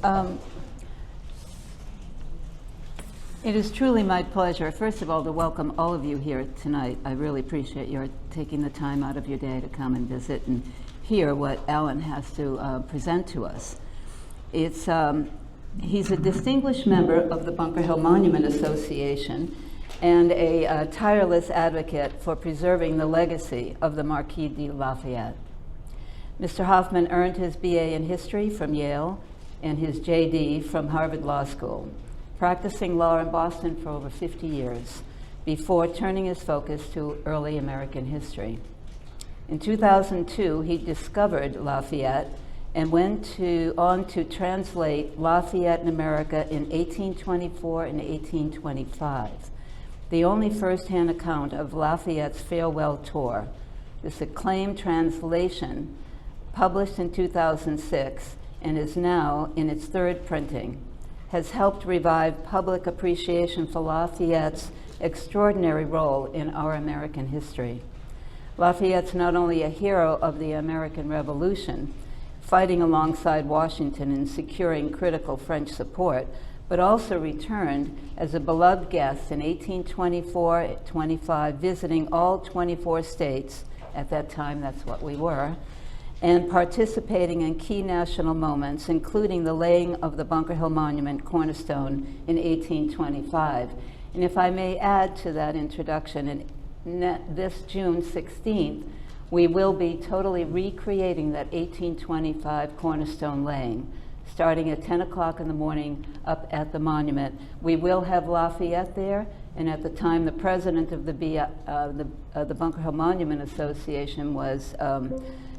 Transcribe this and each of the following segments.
Um, It is truly my pleasure, first of all, to welcome all of you here tonight. I really appreciate your taking the time out of your day to come and visit and hear what Alan has to present to us. He's a distinguished member of the Bunker Hill Monument Association and a tireless advocate for preserving the legacy of the Marquis de Lafayette. Mr. Hoffman earned his BA in history from Yale and his JD from Harvard Law School, practicing law in Boston for over 50 years before turning his focus to early American history. In 2002, he discovered Lafayette and went on to translate Lafayette in America in 1824 and 1825, the only first-hand account of Lafayette's farewell tour. This acclaimed translation, published in 2006 and is now in its third printing, has helped revive public appreciation for Lafayette's extraordinary role in our American history. Lafayette's not only a hero of the American Revolution, fighting alongside Washington in securing critical French support, but also returned as a beloved guest in 1824-25, visiting all 24 states, at that time that's what we were, and participating in key national moments, including the laying of the Bunker Hill Monument cornerstone in 1825. And if I may add to that introduction, this June 16th, we will be totally recreating that 1825 cornerstone laying, starting at 10 o'clock in the morning up at the monument. We will have Lafayette there, and at the time the president of the Bunker Hill Monument Association was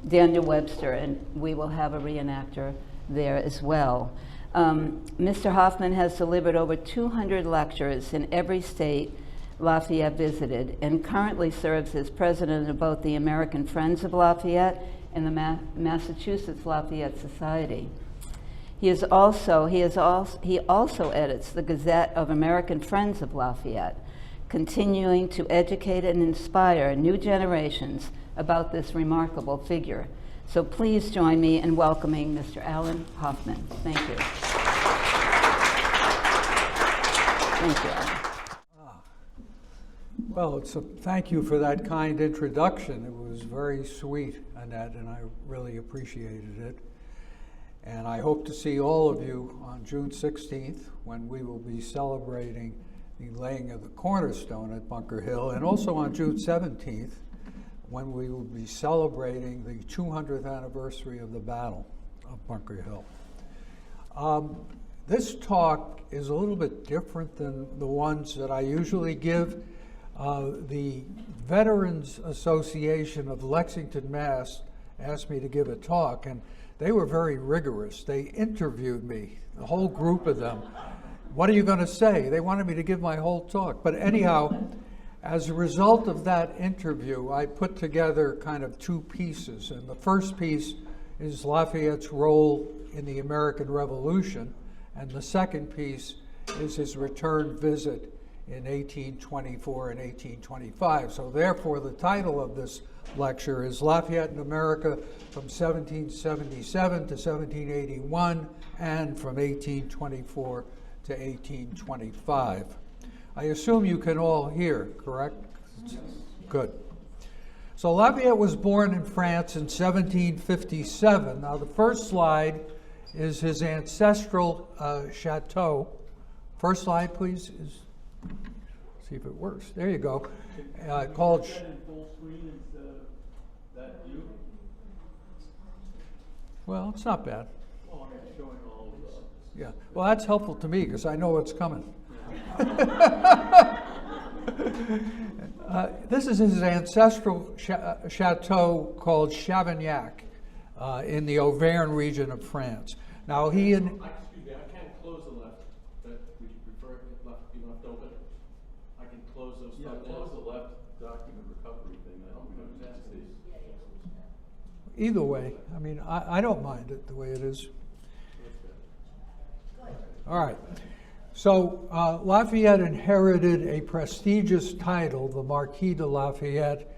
Daniel Webster, and we will have a reenactor there as well. Mr. Hoffman has delivered over 200 lectures in every state Lafayette visited, and currently serves as president of both the American Friends of Lafayette and the Massachusetts Lafayette Society. He also edits the Gazette of American Friends of Lafayette, continuing to educate and inspire new generations about this remarkable figure. So please join me in welcoming Mr. Alan Hoffman. Thank you. Thank you, Alan. Well, thank you for that kind introduction. It was very sweet, Annette, and I really appreciated it. And I hope to see all of you on June 16th, when we will be celebrating the laying of the cornerstone at Bunker Hill, and also on June 17th, when we will be celebrating the 200th anniversary of the Battle of Bunker Hill. This talk is a little bit different than the ones that I usually give. The Veterans Association of Lexington, Mass. Asked me to give a talk, and they were very rigorous. They interviewed me, the whole group of them. What are you going to say? They wanted me to give my whole talk. But anyhow, as a result of that interview, I put together kind of two pieces. And the first piece is Lafayette's role in the American Revolution, and the second piece is his return visit in 1824 and 1825. So therefore, the title of this lecture is Lafayette in America from 1777 to 1781 and from 1824 to 1825. I assume you can all hear, correct? Yes. Good. So Lafayette was born in France in 1757. Now the first slide is his ancestral chateau. First slide, please. See if it works. There you go. Called. Well, it's not bad. Yeah. Well, that's helpful to me because I know what's coming. This is his ancestral chateau called Chavignac in the Auvergne region of France. Now he and Excuse me, I can't close the left. Would you prefer it be left open? I can close those. Yeah, close the left document recovery thing. Either way, I mean, I don't mind it the way it is. All right. So Lafayette inherited a prestigious title, the Marquis de Lafayette,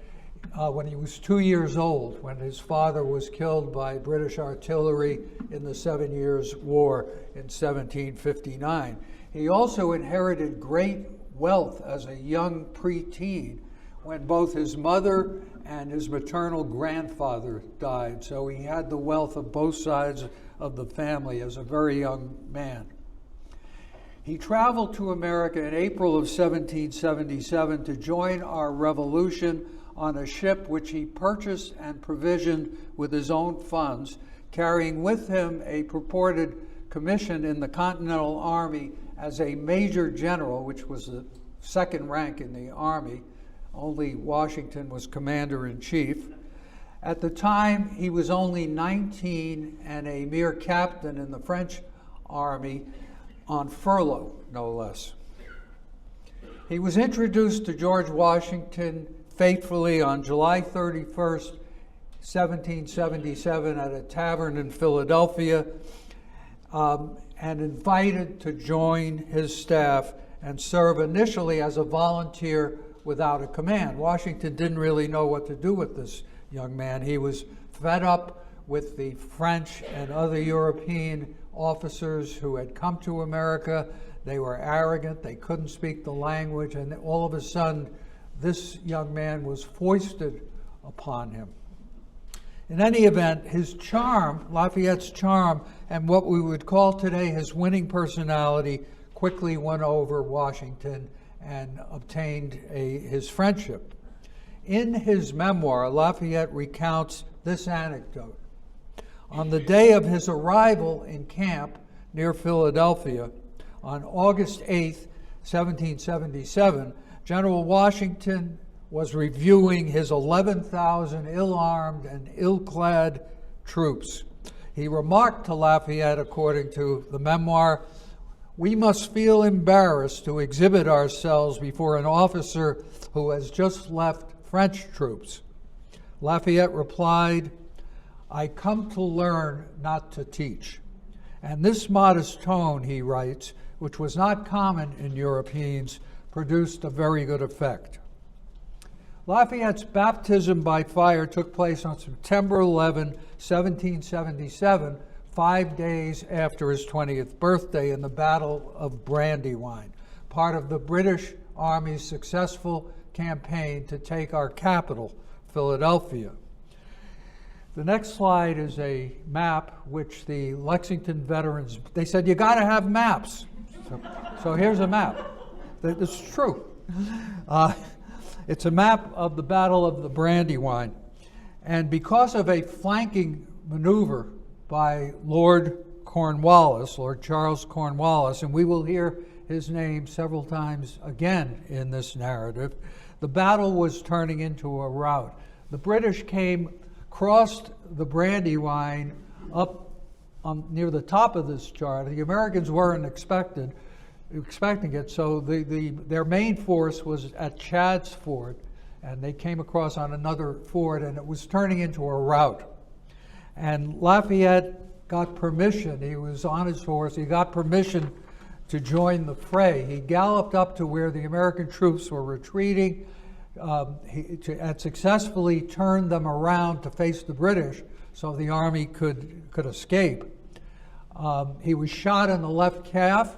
when he was 2 years old, when his father was killed by British artillery in the 7 Years' War in 1759. He also inherited great wealth as a young preteen when both his mother and his maternal grandfather died. So he had the wealth of both sides of the family as a very young man. He traveled to America in April of 1777 to join our revolution on a ship which he purchased and provisioned with his own funds, carrying with him a purported commission in the Continental Army as a major general, which was the second rank in the Army. Only Washington was commander-in-chief. At the time, he was only 19 and a mere captain in the French Army, on furlough, no less. He was introduced to George Washington faithfully on July 31st, 1777 at a tavern in Philadelphia, and invited to join his staff and serve initially as a volunteer without a command. Washington didn't really know what to do with this young man. He was fed up with the French and other European officers who had come to America. They were arrogant, they couldn't speak the language, and all of a sudden, this young man was foisted upon him. In any event, his charm, Lafayette's charm, and what we would call today his winning personality quickly won over Washington and obtained his friendship. In his memoir, Lafayette recounts this anecdote. On the day of his arrival in camp near Philadelphia, on August 8th, 1777, General Washington was reviewing his 11,000 ill-armed and ill-clad troops. He remarked to Lafayette, according to the memoir, "We must feel embarrassed to exhibit ourselves before an officer who has just left French troops." Lafayette replied, "I come to learn, not to teach." And this modest tone, he writes, which was not common in Europeans, produced a very good effect. Lafayette's baptism by fire took place on September 11, 1777, 5 days after his 20th birthday in the Battle of Brandywine, part of the British Army's successful campaign to take our capital, Philadelphia. The next slide is a map which the Lexington veterans, they said, you got to have maps. So here's a map. It's true. It's a map of the Battle of the Brandywine. And because of a flanking maneuver by Lord Charles Cornwallis, and we will hear his name several times again in this narrative, the battle was turning into a rout. The British crossed the Brandywine up near the top of this chart. The Americans weren't expecting it, so their main force was at Chad's Ford, and they came across on another ford, and it was turning into a rout. And Lafayette got permission. He was on his horse. He got permission to join the fray. He galloped up to where the American troops were retreating. Had successfully turned them around to face the British so the army could escape. He was shot in the left calf,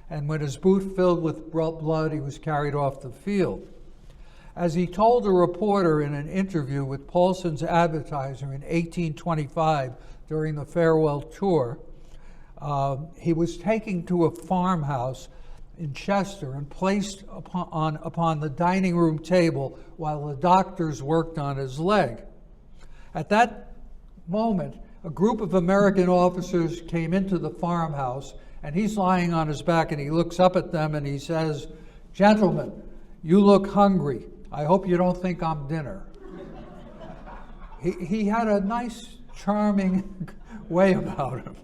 and when his boot filled with blood, he was carried off the field. As he told a reporter in an interview with Paulson's Advertiser in 1825 during the farewell tour, he was taken to a farmhouse in Chester and placed upon the dining room table while the doctors worked on his leg. At that moment, a group of American officers came into the farmhouse, and he's lying on his back, and he looks up at them and he says, "Gentlemen, you look hungry. I hope you don't think I'm dinner." He had a nice, charming way about him.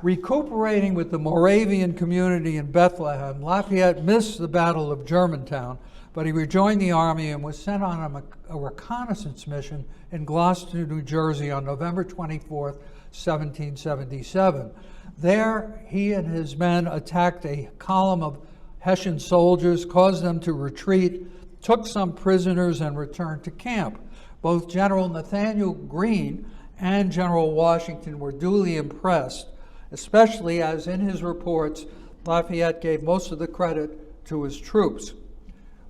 Recuperating with the Moravian community in Bethlehem, Lafayette missed the Battle of Germantown, but he rejoined the army and was sent on a reconnaissance mission in Gloucester, New Jersey on November 24th, 1777. There, he and his men attacked a column of Hessian soldiers, caused them to retreat, took some prisoners and returned to camp. Both General Nathaniel Greene and General Washington were duly impressed, especially as in his reports, Lafayette gave most of the credit to his troops.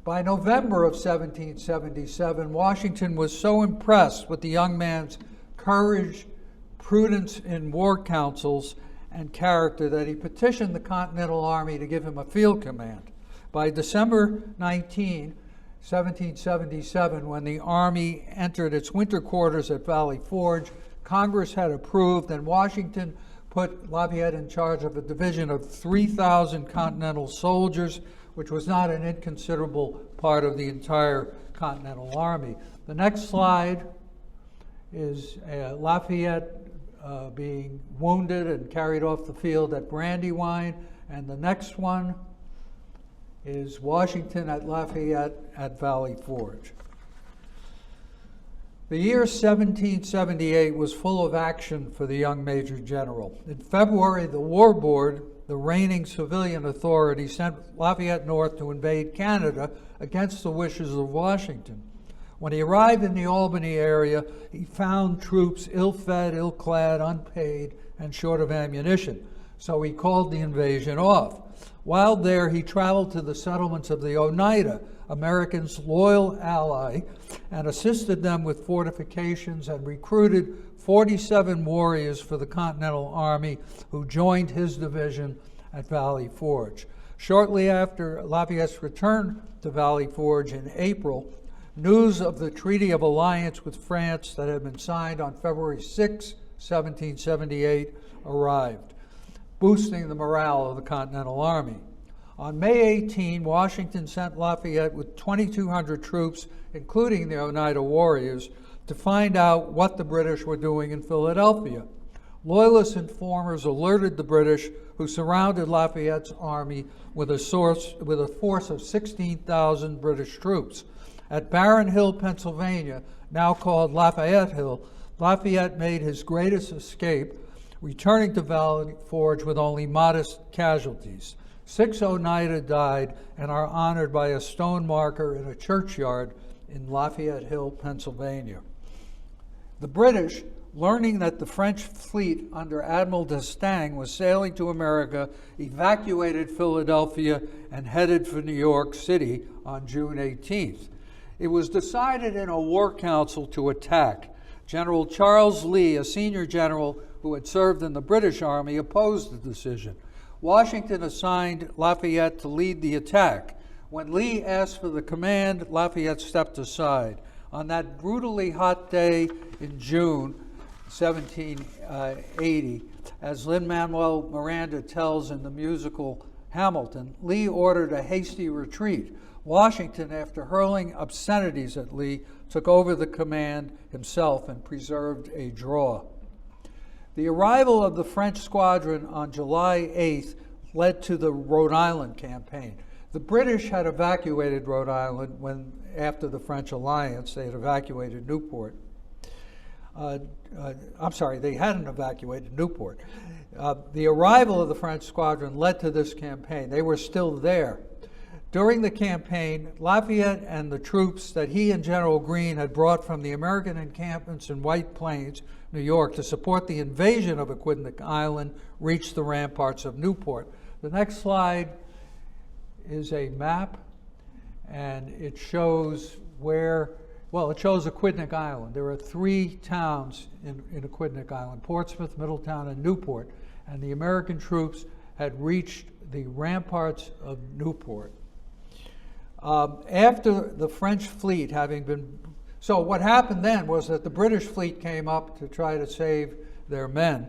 By November of 1777, Washington was so impressed with the young man's courage, prudence in war councils, and character that he petitioned the Continental Army to give him a field command. By December 19, 1777, when the Army entered its winter quarters at Valley Forge, Congress had approved, and Washington put Lafayette in charge of a division of 3,000 Continental soldiers, which was not an inconsiderable part of the entire Continental Army. The next slide is Lafayette being wounded and carried off the field at Brandywine, and the next one is Washington at Lafayette at Valley Forge. The year 1778 was full of action for the young Major General. In February, the War Board, the reigning civilian authority, sent Lafayette north to invade Canada against the wishes of Washington. When he arrived in the Albany area, he found troops ill-fed, ill-clad, unpaid, and short of ammunition. So he called the invasion off. While there, he traveled to the settlements of the Oneida, Americans' loyal ally, and assisted them with fortifications and recruited 47 warriors for the Continental Army who joined his division at Valley Forge. Shortly after Lafayette's return to Valley Forge in April, news of the Treaty of Alliance with France that had been signed on February 6, 1778, arrived, boosting the morale of the Continental Army. On May 18, Washington sent Lafayette with 2,200 troops, including the Oneida warriors, to find out what the British were doing in Philadelphia. Loyalist informers alerted the British, who surrounded Lafayette's army with a force of 16,000 British troops. At Barron Hill, Pennsylvania, now called Lafayette Hill, Lafayette made his greatest escape, returning to Valley Forge with only modest casualties. 6 Oneida died and are honored by a stone marker in a churchyard in Lafayette Hill, Pennsylvania. The British, learning that the French fleet under Admiral d'Estaing was sailing to America, evacuated Philadelphia and headed for New York City on June 18th. It was decided in a war council to attack. General Charles Lee, a senior general who had served in the British Army, opposed the decision. Washington assigned Lafayette to lead the attack. When Lee asked for the command, Lafayette stepped aside. On that brutally hot day in June 1780, as Lin-Manuel Miranda tells in the musical Hamilton, Lee ordered a hasty retreat. Washington, after hurling obscenities at Lee, took over the command himself and preserved a draw. The arrival of the French squadron on July 8th led to the Rhode Island campaign. The British had evacuated Rhode Island when, after the French alliance, they had evacuated Newport. They hadn't evacuated Newport. The arrival of the French squadron led to this campaign. They were still there. During the campaign, Lafayette and the troops that he and General Greene had brought from the American encampments in White Plains, New York, to support the invasion of Aquidneck Island reached the ramparts of Newport. The next slide is a map, and it shows it shows Aquidneck Island. There are 3 towns in Aquidneck Island: Portsmouth, Middletown, and Newport. And the American troops had reached the ramparts of Newport. After the French fleet having been... So what happened then was that the British fleet came up to try to save their men,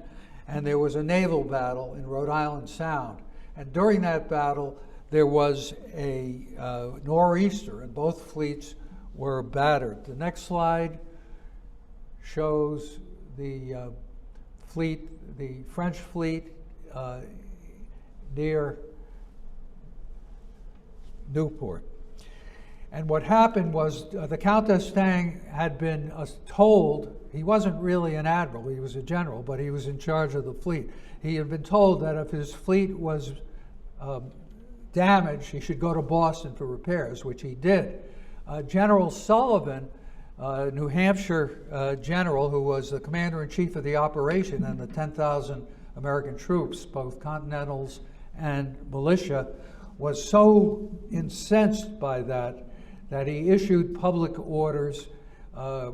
and there was a naval battle in Rhode Island Sound. And during that battle, there was a nor'easter, and both fleets were battered. The next slide shows the French fleet near Newport. And what happened was the Count d'Estaing had been told, he wasn't really an admiral, he was a general, but he was in charge of the fleet. He had been told that if his fleet was damaged, he should go to Boston for repairs, which he did. General Sullivan, New Hampshire general, who was the commander-in-chief of the operation and the 10,000 American troops, both Continentals and militia, was so incensed by that he issued public orders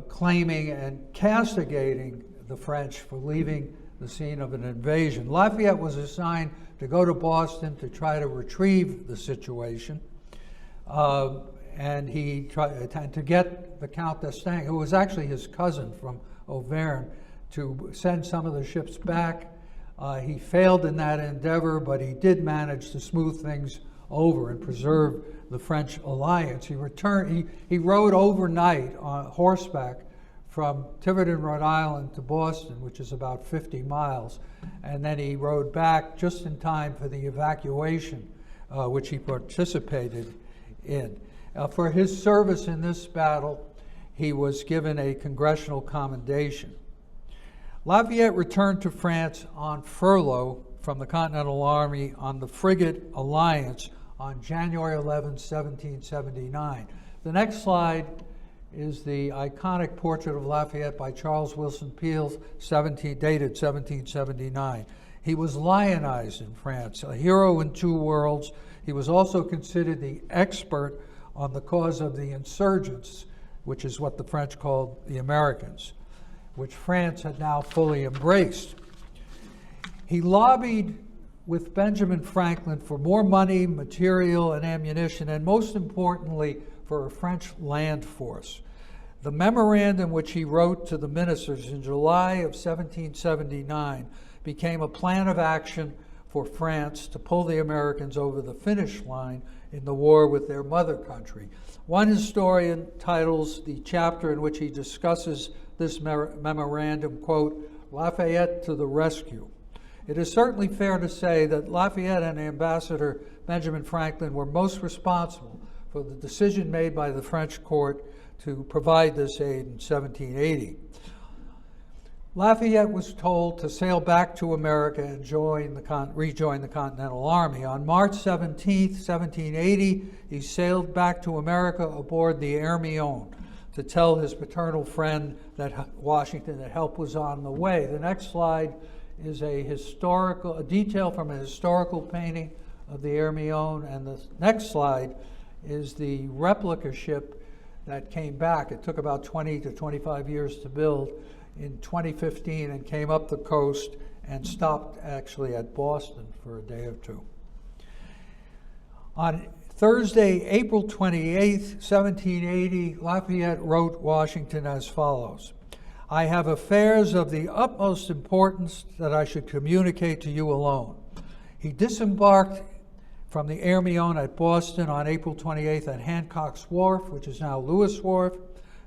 claiming and castigating the French for leaving the scene of an invasion. Lafayette was assigned to go to Boston to try to retrieve the situation, and he tried to get the Count d'Estaing, who was actually his cousin from Auvergne, to send some of the ships back. He failed in that endeavor, but he did manage to smooth things over and preserve the French alliance. He returned. He rode overnight on horseback from Tiverton, Rhode Island to Boston, which is about 50 miles, and then he rode back just in time for the evacuation, which he participated in. For his service in this battle, he was given a congressional commendation. Lafayette returned to France on furlough from the Continental Army on the frigate Alliance on January 11, 1779. The next slide is the iconic portrait of Lafayette by Charles Wilson Peale, dated 1779. He was lionized in France, a hero in two worlds. He was also considered the expert on the cause of the insurgents, which is what the French called the Americans, which France had now fully embraced. He lobbied with Benjamin Franklin for more money, material, and ammunition, and most importantly, for a French land force. The memorandum which he wrote to the ministers in July of 1779 became a plan of action for France to pull the Americans over the finish line in the war with their mother country. One historian titles the chapter in which he discusses this memorandum, quote, "Lafayette to the rescue." It is certainly fair to say that Lafayette and Ambassador Benjamin Franklin were most responsible for the decision made by the French court to provide this aid in 1780. Lafayette was told to sail back to America and rejoin the Continental Army. On March 17, 1780, he sailed back to America aboard the Hermione to tell his paternal friend that Washington that help was on the way. The next slide is a detail from a historical painting of the Hermione, and the next slide is the replica ship that came back. It took about 20 to 25 years to build in 2015 and came up the coast and stopped actually at Boston for a day or two. On Thursday, April 28, 1780, Lafayette wrote Washington as follows: "I have affairs of the utmost importance that I should communicate to you alone." He disembarked from the Hermione at Boston on April 28th at Hancock's Wharf, which is now Lewis Wharf,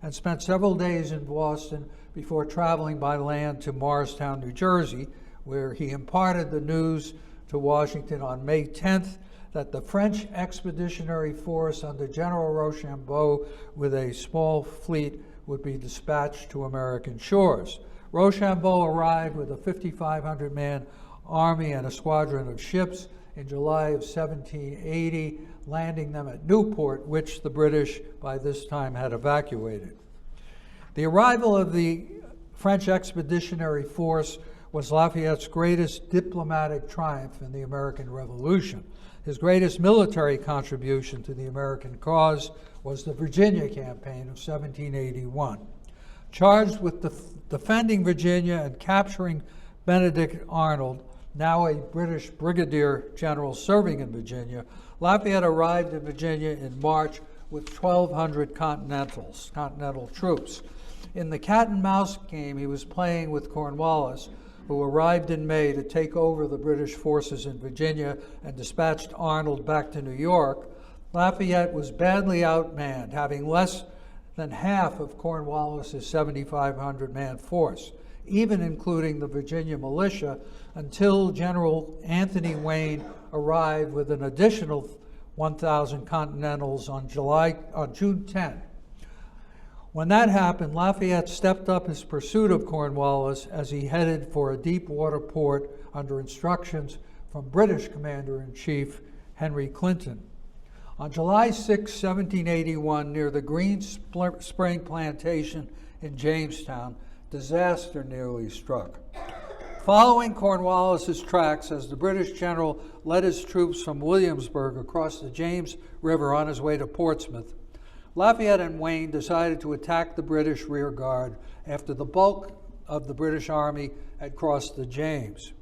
and spent several days in Boston before traveling by land to Morristown, New Jersey, where he imparted the news to Washington on May 10th that the French expeditionary force under General Rochambeau with a small fleet would be dispatched to American shores. Rochambeau arrived with a 5,500-man army and a squadron of ships in July of 1780, landing them at Newport, which the British by this time had evacuated. The arrival of the French expeditionary force was Lafayette's greatest diplomatic triumph in the American Revolution. His greatest military contribution to the American cause was the Virginia campaign of 1781. Charged with defending Virginia and capturing Benedict Arnold, now a British brigadier general serving in Virginia, Lafayette arrived in Virginia in March with 1,200 Continental troops. In the cat and mouse game he was playing with Cornwallis, who arrived in May to take over the British forces in Virginia and dispatched Arnold back to New York, Lafayette was badly outmanned, having less than half of Cornwallis's 7,500-man force, even including the Virginia militia, until General Anthony Wayne arrived with an additional 1,000 Continentals on June 10. When that happened, Lafayette stepped up his pursuit of Cornwallis as he headed for a deep water port under instructions from British Commander-in-Chief Henry Clinton. On July 6, 1781, near the Green Spring Plantation in Jamestown, disaster nearly struck. Following Cornwallis's tracks as the British general led his troops from Williamsburg across the James River on his way to Portsmouth, Lafayette and Wayne decided to attack the British rear guard after the bulk of the British army had crossed the James.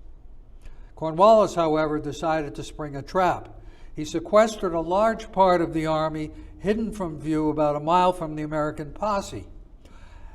Cornwallis, however, decided to spring a trap. He sequestered a large part of the army, hidden from view about a mile from the American posse.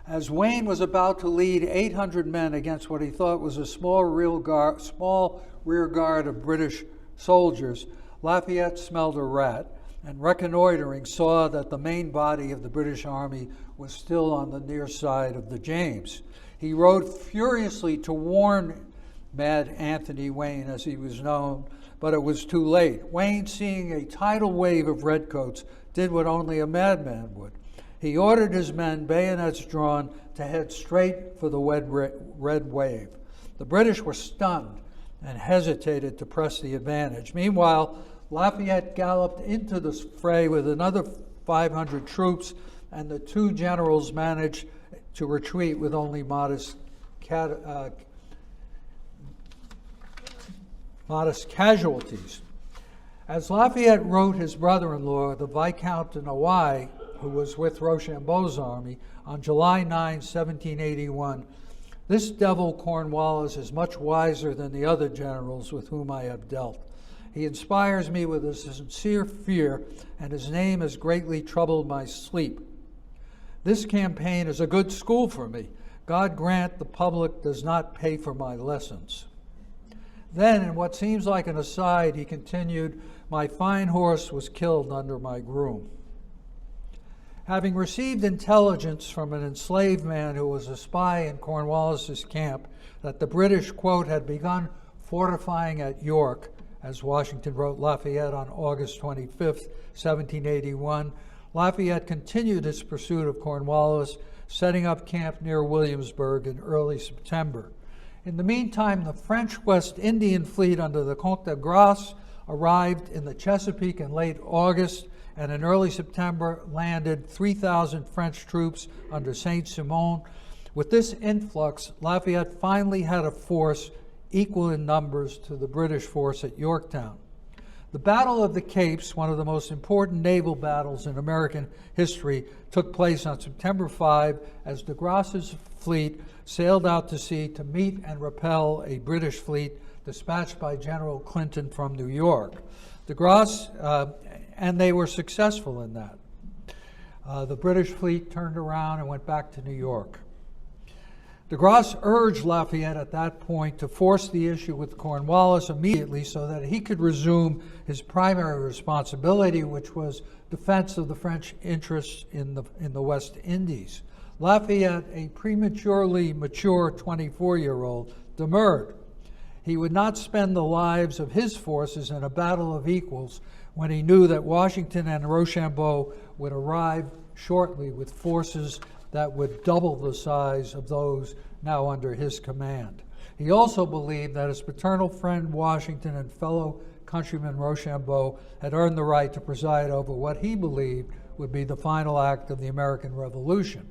As Wayne was about to lead 800 men against what he thought was a small rear guard of British soldiers, Lafayette smelled a rat and, reconnoitering, saw that the main body of the British army was still on the near side of the James. He rode furiously to warn Mad Anthony Wayne, as he was known, but it was too late. Wayne, seeing a tidal wave of redcoats, did what only a madman would. He ordered his men, bayonets drawn, to head straight for the red wave. The British were stunned and hesitated to press the advantage. Meanwhile, Lafayette galloped into the fray with another 500 troops, and the two generals managed to retreat with only modest casualties. As Lafayette wrote his brother-in-law, the Viscount de Noailles, who was with Rochambeau's army, on July 9, 1781, "This devil Cornwallis is much wiser than the other generals with whom I have dealt. He inspires me with a sincere fear, and his name has greatly troubled my sleep. This campaign is a good school for me. God grant the public does not pay for my lessons." Then, in what seems like an aside, he continued, "My fine horse was killed under my groom." Having received intelligence from an enslaved man who was a spy in Cornwallis's camp that the British, quote, had begun fortifying at York, as Washington wrote Lafayette on August 25, 1781, Lafayette continued his pursuit of Cornwallis, setting up camp near Williamsburg in early September. In the meantime, the French West Indian fleet under the Comte de Grasse arrived in the Chesapeake in late August, and in early September landed 3,000 French troops under Saint-Simon. With this influx, Lafayette finally had a force equal in numbers to the British force at Yorktown. The Battle of the Capes, one of the most important naval battles in American history, took place on September 5 as de Grasse's fleet sailed out to sea to meet and repel a British fleet dispatched by General Clinton from New York. De Grasse, and they were successful in that. The British fleet turned around and went back to New York. De Grasse urged Lafayette at that point to force the issue with Cornwallis immediately so that he could resume his primary responsibility, which was defense of the French interests in the West Indies. Lafayette, a prematurely mature 24-year-old, demurred. He would not spend the lives of his forces in a battle of equals when he knew that Washington and Rochambeau would arrive shortly with forces that would double the size of those now under his command. He also believed that his paternal friend Washington and fellow countryman Rochambeau had earned the right to preside over what he believed would be the final act of the American Revolution.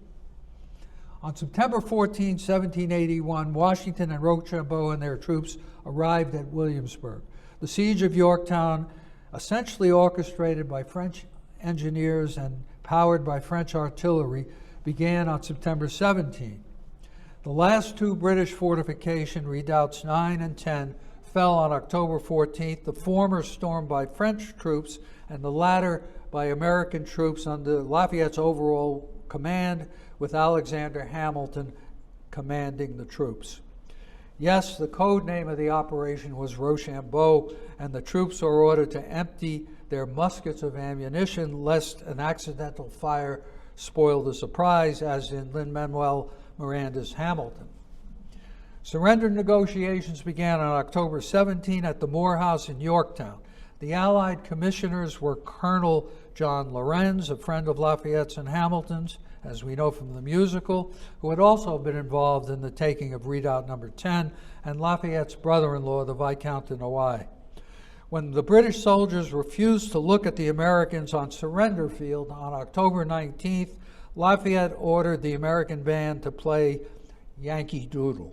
On September 14, 1781, Washington and Rochambeau and their troops arrived at Williamsburg. The siege of Yorktown, essentially orchestrated by French engineers and powered by French artillery, began on September 17. The last two British fortification redoubts, 9 and 10, fell on October 14th, the former stormed by French troops and the latter by American troops under Lafayette's overall command, with Alexander Hamilton commanding the troops. Yes, the code name of the operation was Rochambeau, and the troops were ordered to empty their muskets of ammunition lest an accidental fire spoil the surprise, as in Lin-Manuel Miranda's Hamilton. Surrender negotiations began on October 17 at the Moore House in Yorktown. The Allied commissioners were Colonel John Lorenz, a friend of Lafayette's and Hamilton's, as we know from the musical, who had also been involved in the taking of Redoubt No. 10, and Lafayette's brother-in-law, the Viscount de Noailles. When the British soldiers refused to look at the Americans on surrender field on October 19th, Lafayette ordered the American band to play Yankee Doodle.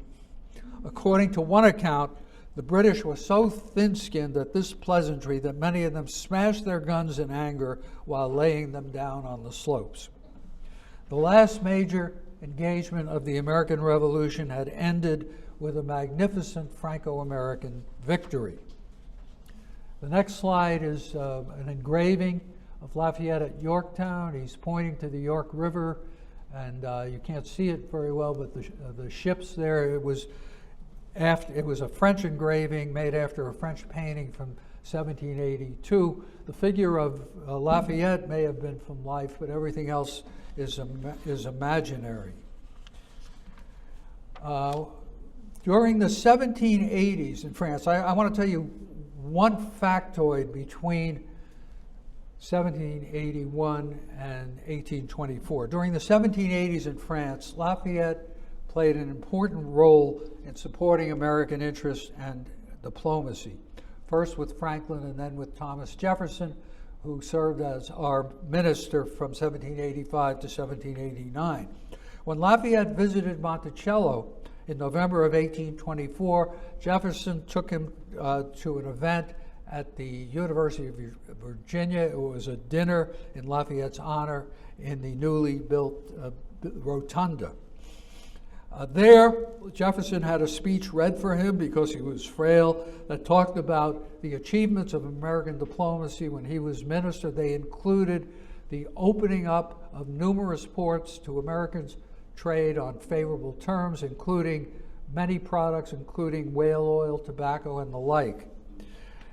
According to one account, the British were so thin-skinned at this pleasantry that many of them smashed their guns in anger while laying them down on the slopes. The last major engagement of the American Revolution had ended with a magnificent Franco-American victory. The next slide is an engraving of Lafayette at Yorktown. He's pointing to the York River, and you can't see it very well, but the ships there, it was a French engraving made after a French painting from 1782. The figure of Lafayette may have been from life, but everything else is imaginary. During the 1780s in France, I want to tell you one factoid between 1781 and 1824. During the 1780s in France, Lafayette played an important role in supporting American interests and diplomacy, first with Franklin and then with Thomas Jefferson, who served as our minister from 1785 to 1789. When Lafayette visited Monticello in November of 1824, Jefferson took him to an event at the University of Virginia. It was a dinner in Lafayette's honor in the newly built rotunda. There, Jefferson had a speech read for him because he was frail that talked about the achievements of American diplomacy when he was minister. They included the opening up of numerous ports to Americans' trade on favorable terms, including many products, including whale oil, tobacco, and the like.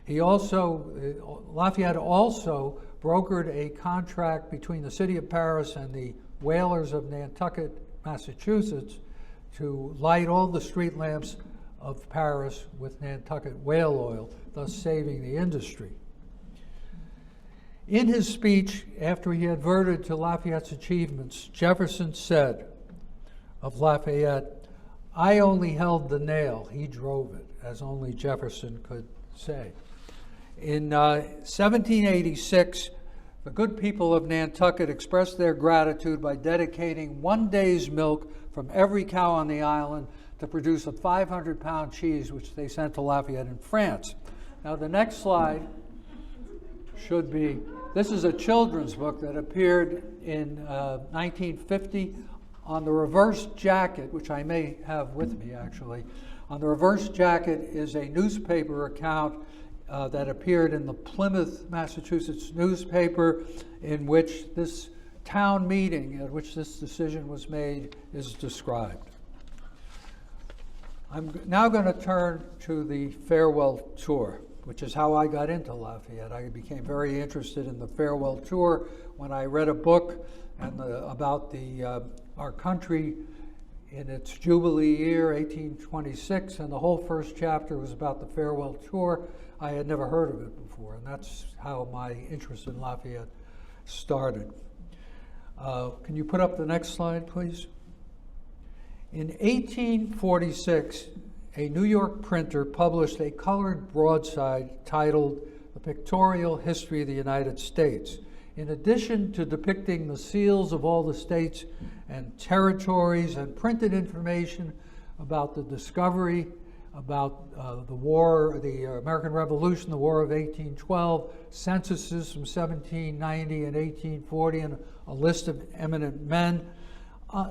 Lafayette also brokered a contract between the city of Paris and the whalers of Nantucket, Massachusetts, to light all the street lamps of Paris with Nantucket whale oil, thus saving the industry. In his speech, after he adverted to Lafayette's achievements, Jefferson said of Lafayette, "I only held the nail, he drove it," as only Jefferson could say. In 1786, the good people of Nantucket expressed their gratitude by dedicating 1 day's milk from every cow on the island to produce a 500-pound cheese, which they sent to Lafayette in France. Now, the next slide should be, this is a children's book that appeared in 1950. On the reverse jacket, which I may have with me actually, on the reverse jacket is a newspaper account that appeared in the Plymouth, Massachusetts newspaper, in which this town meeting at which this decision was made is described. I'm now going to turn to the farewell tour, which is how I got into Lafayette. I became very interested in the farewell tour when I read a book about our country in its Jubilee year, 1826, and the whole first chapter was about the farewell tour. I had never heard of it before, and that's how my interest in Lafayette started. Can you put up the next slide, please? In 1846, a New York printer published a colored broadside titled "The Pictorial History of the United States." In addition to depicting the seals of all the states and territories and printed information about the discovery, about the war, the American Revolution, the War of 1812, censuses from 1790 and 1840, and a list of eminent men,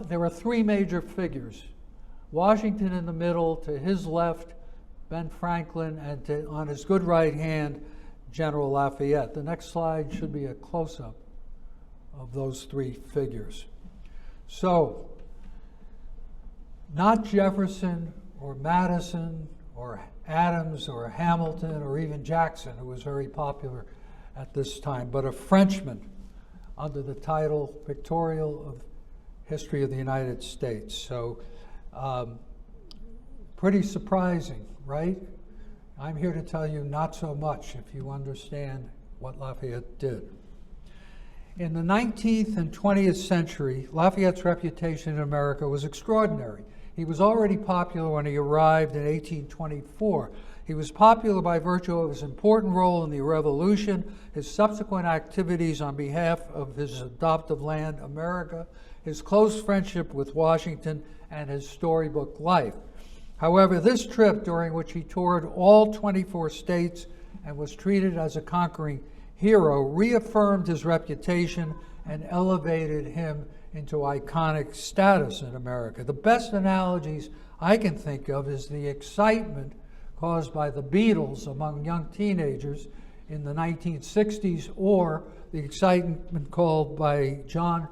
there are three major figures. Washington in the middle, to his left, Ben Franklin, and on his good right hand, General Lafayette. The next slide should be a close-up of those three figures. So, not Jefferson or Madison or Adams or Hamilton or even Jackson, who was very popular at this time, but a Frenchman under the title Pictorial of History of the United States. So, pretty surprising, right? I'm here to tell you not so much if you understand what Lafayette did. In the 19th and 20th century, Lafayette's reputation in America was extraordinary. He was already popular when he arrived in 1824. He was popular by virtue of his important role in the Revolution, his subsequent activities on behalf of his adoptive land, America, his close friendship with Washington, and his storybook life. However, this trip, during which he toured all 24 states and was treated as a conquering hero, reaffirmed his reputation and elevated him into iconic status in America. The best analogies I can think of is the excitement caused by the Beatles among young teenagers in the 1960s, or the excitement caused by John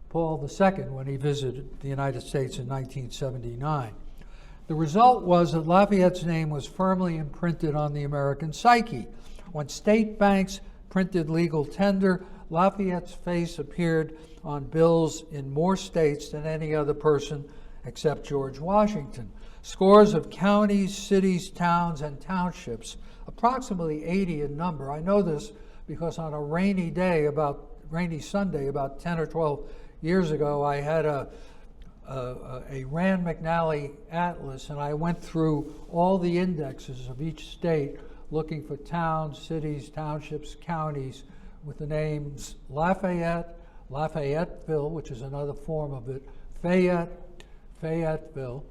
Paul II when he visited the United States in 1979. The result was that Lafayette's name was firmly imprinted on the American psyche. When state banks printed legal tender, Lafayette's face appeared on bills in more states than any other person except George Washington. Scores of counties, cities, towns, and townships, approximately 80 in number. I know this because on a rainy Sunday, about 10 or 12 years ago, I had a Rand McNally atlas, and I went through all the indexes of each state looking for towns, cities, townships, counties with the names Lafayette, Lafayetteville, which is another form of it, Fayette, Fayetteville,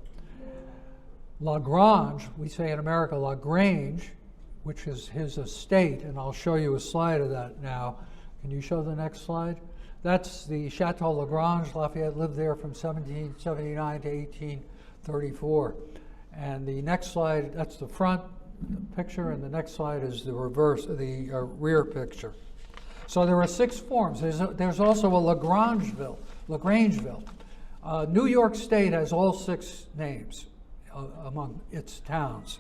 LaGrange, we say in America LaGrange, which is his estate, and I'll show you a slide of that now. Can you show the next slide? That's the Chateau LaGrange. Lafayette lived there from 1779 to 1834. And the next slide, that's the front picture, and the next slide is the rear picture. So there are 6 forms. There's also a LaGrangeville. New York State has all 6 names among its towns.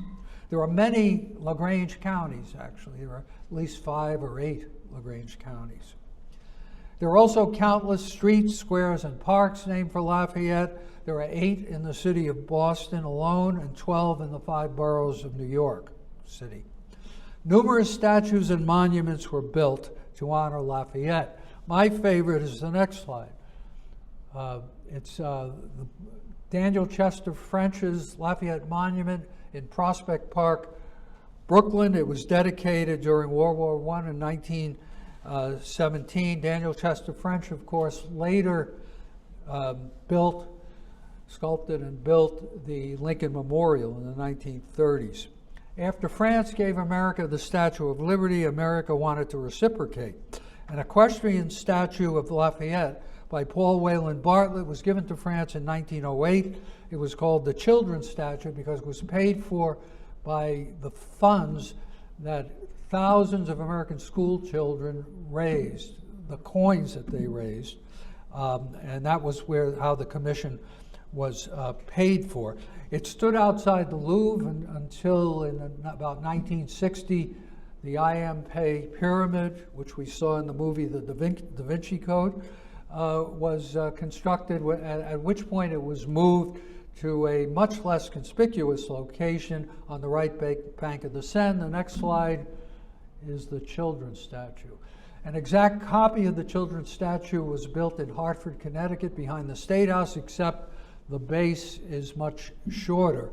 There are many LaGrange counties, actually. There are at least 5 or 8 LaGrange counties. There are also countless streets, squares, and parks named for Lafayette. There are 8 in the city of Boston alone and 12 in the 5 boroughs of New York City. Numerous statues and monuments were built to honor Lafayette. My favorite is the next slide. It's Daniel Chester French's Lafayette Monument in Prospect Park, Brooklyn. It was dedicated during World War I in 1917. Daniel Chester French, of course, later sculpted and built the Lincoln Memorial in the 1930s. After France gave America the Statue of Liberty, America wanted to reciprocate. An equestrian statue of Lafayette by Paul Wayland Bartlett was given to France in 1908. It was called the Children's Statue because it was paid for by the funds that thousands of American school children raised, the coins that they raised, and that was how the commission was paid for. It stood outside the Louvre until in about 1960, the I.M. Pei Pyramid, which we saw in the movie The Da Vinci Code, was constructed, at which point it was moved to a much less conspicuous location on the right bank of the Seine. The next slide is the children's statue. An exact copy of the children's statue was built in Hartford, Connecticut, behind the State House, except the base is much shorter.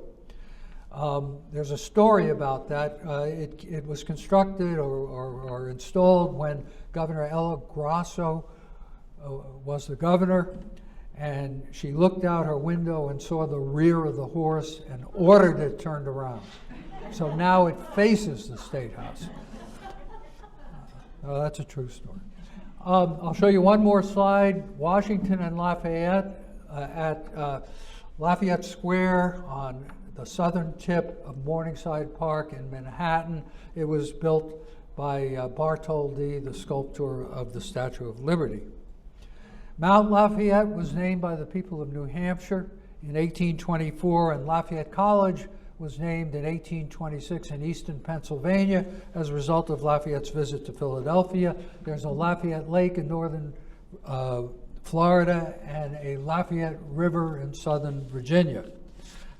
There's a story about that. It was constructed or installed when Governor Ella Grasso was the governor, and she looked out her window and saw the rear of the horse and ordered it turned around. So now it faces the State House. That's a true story. I'll show you one more slide. Washington and Lafayette at Lafayette Square on the southern tip of Morningside Park in Manhattan. It was built by Bartholdi, the sculptor of the Statue of Liberty. Mount Lafayette was named by the people of New Hampshire in 1824, and Lafayette College was named in 1826 in Easton, Pennsylvania, as a result of Lafayette's visit to Philadelphia. There's a Lafayette Lake in northern Florida and a Lafayette River in southern Virginia.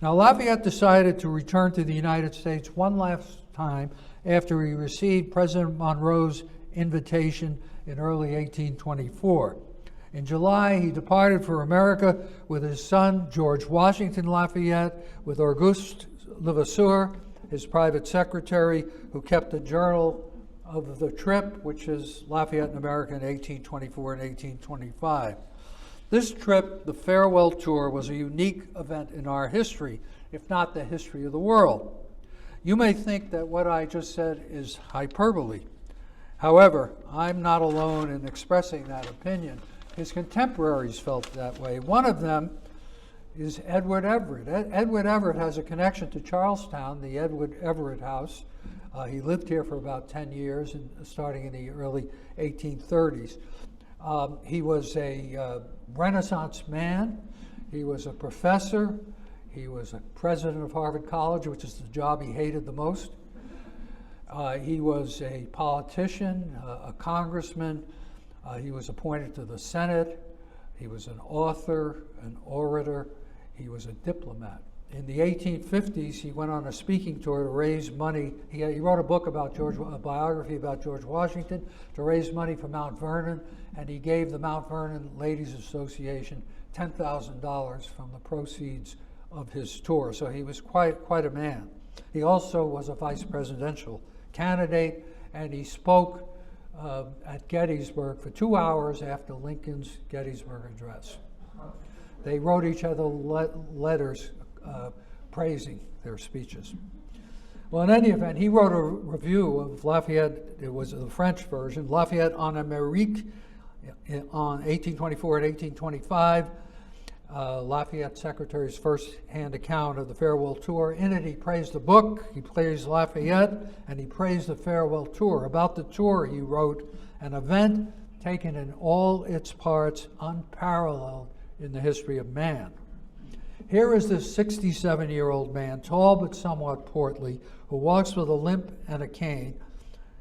Now, Lafayette decided to return to the United States one last time after he received President Monroe's invitation in early 1824. In July, he departed for America with his son, George Washington Lafayette, with Auguste Levasseur his private secretary, who kept a journal of the trip, which is Lafayette in America in 1824 and 1825. This trip, the farewell tour, was a unique event in our history, if not the history of the world. You may think that what I just said is hyperbole. However, I'm not alone in expressing that opinion. His contemporaries felt that way. One of them is Edward Everett. Edward Everett has a connection to Charlestown, the Edward Everett House. He lived here for about 10 years, starting in the early 1830s. He was a Renaissance man. He was a professor. He was a president of Harvard College, which is the job he hated the most. He was a politician, a congressman. He was appointed to the Senate. He was an author, an orator. He was a diplomat. In the 1850s, he went on a speaking tour to raise money. He wrote a book about a biography about George Washington to raise money for Mount Vernon, and he gave the Mount Vernon Ladies Association $10,000 from the proceeds of his tour. So he was quite a man. He also was a vice presidential candidate, and he spoke at Gettysburg for 2 hours after Lincoln's Gettysburg Address. They wrote each other letters praising their speeches. Well, in any event, he wrote a review of Lafayette. It was the French version, Lafayette en Amérique, on 1824 and 1825. Lafayette Secretary's first-hand account of the farewell tour. In it, he praised the book, he praised Lafayette, and he praised the farewell tour. About the tour, he wrote, an event taken in all its parts, unparalleled in the history of man. Here is this 67-year-old man, tall but somewhat portly, who walks with a limp and a cane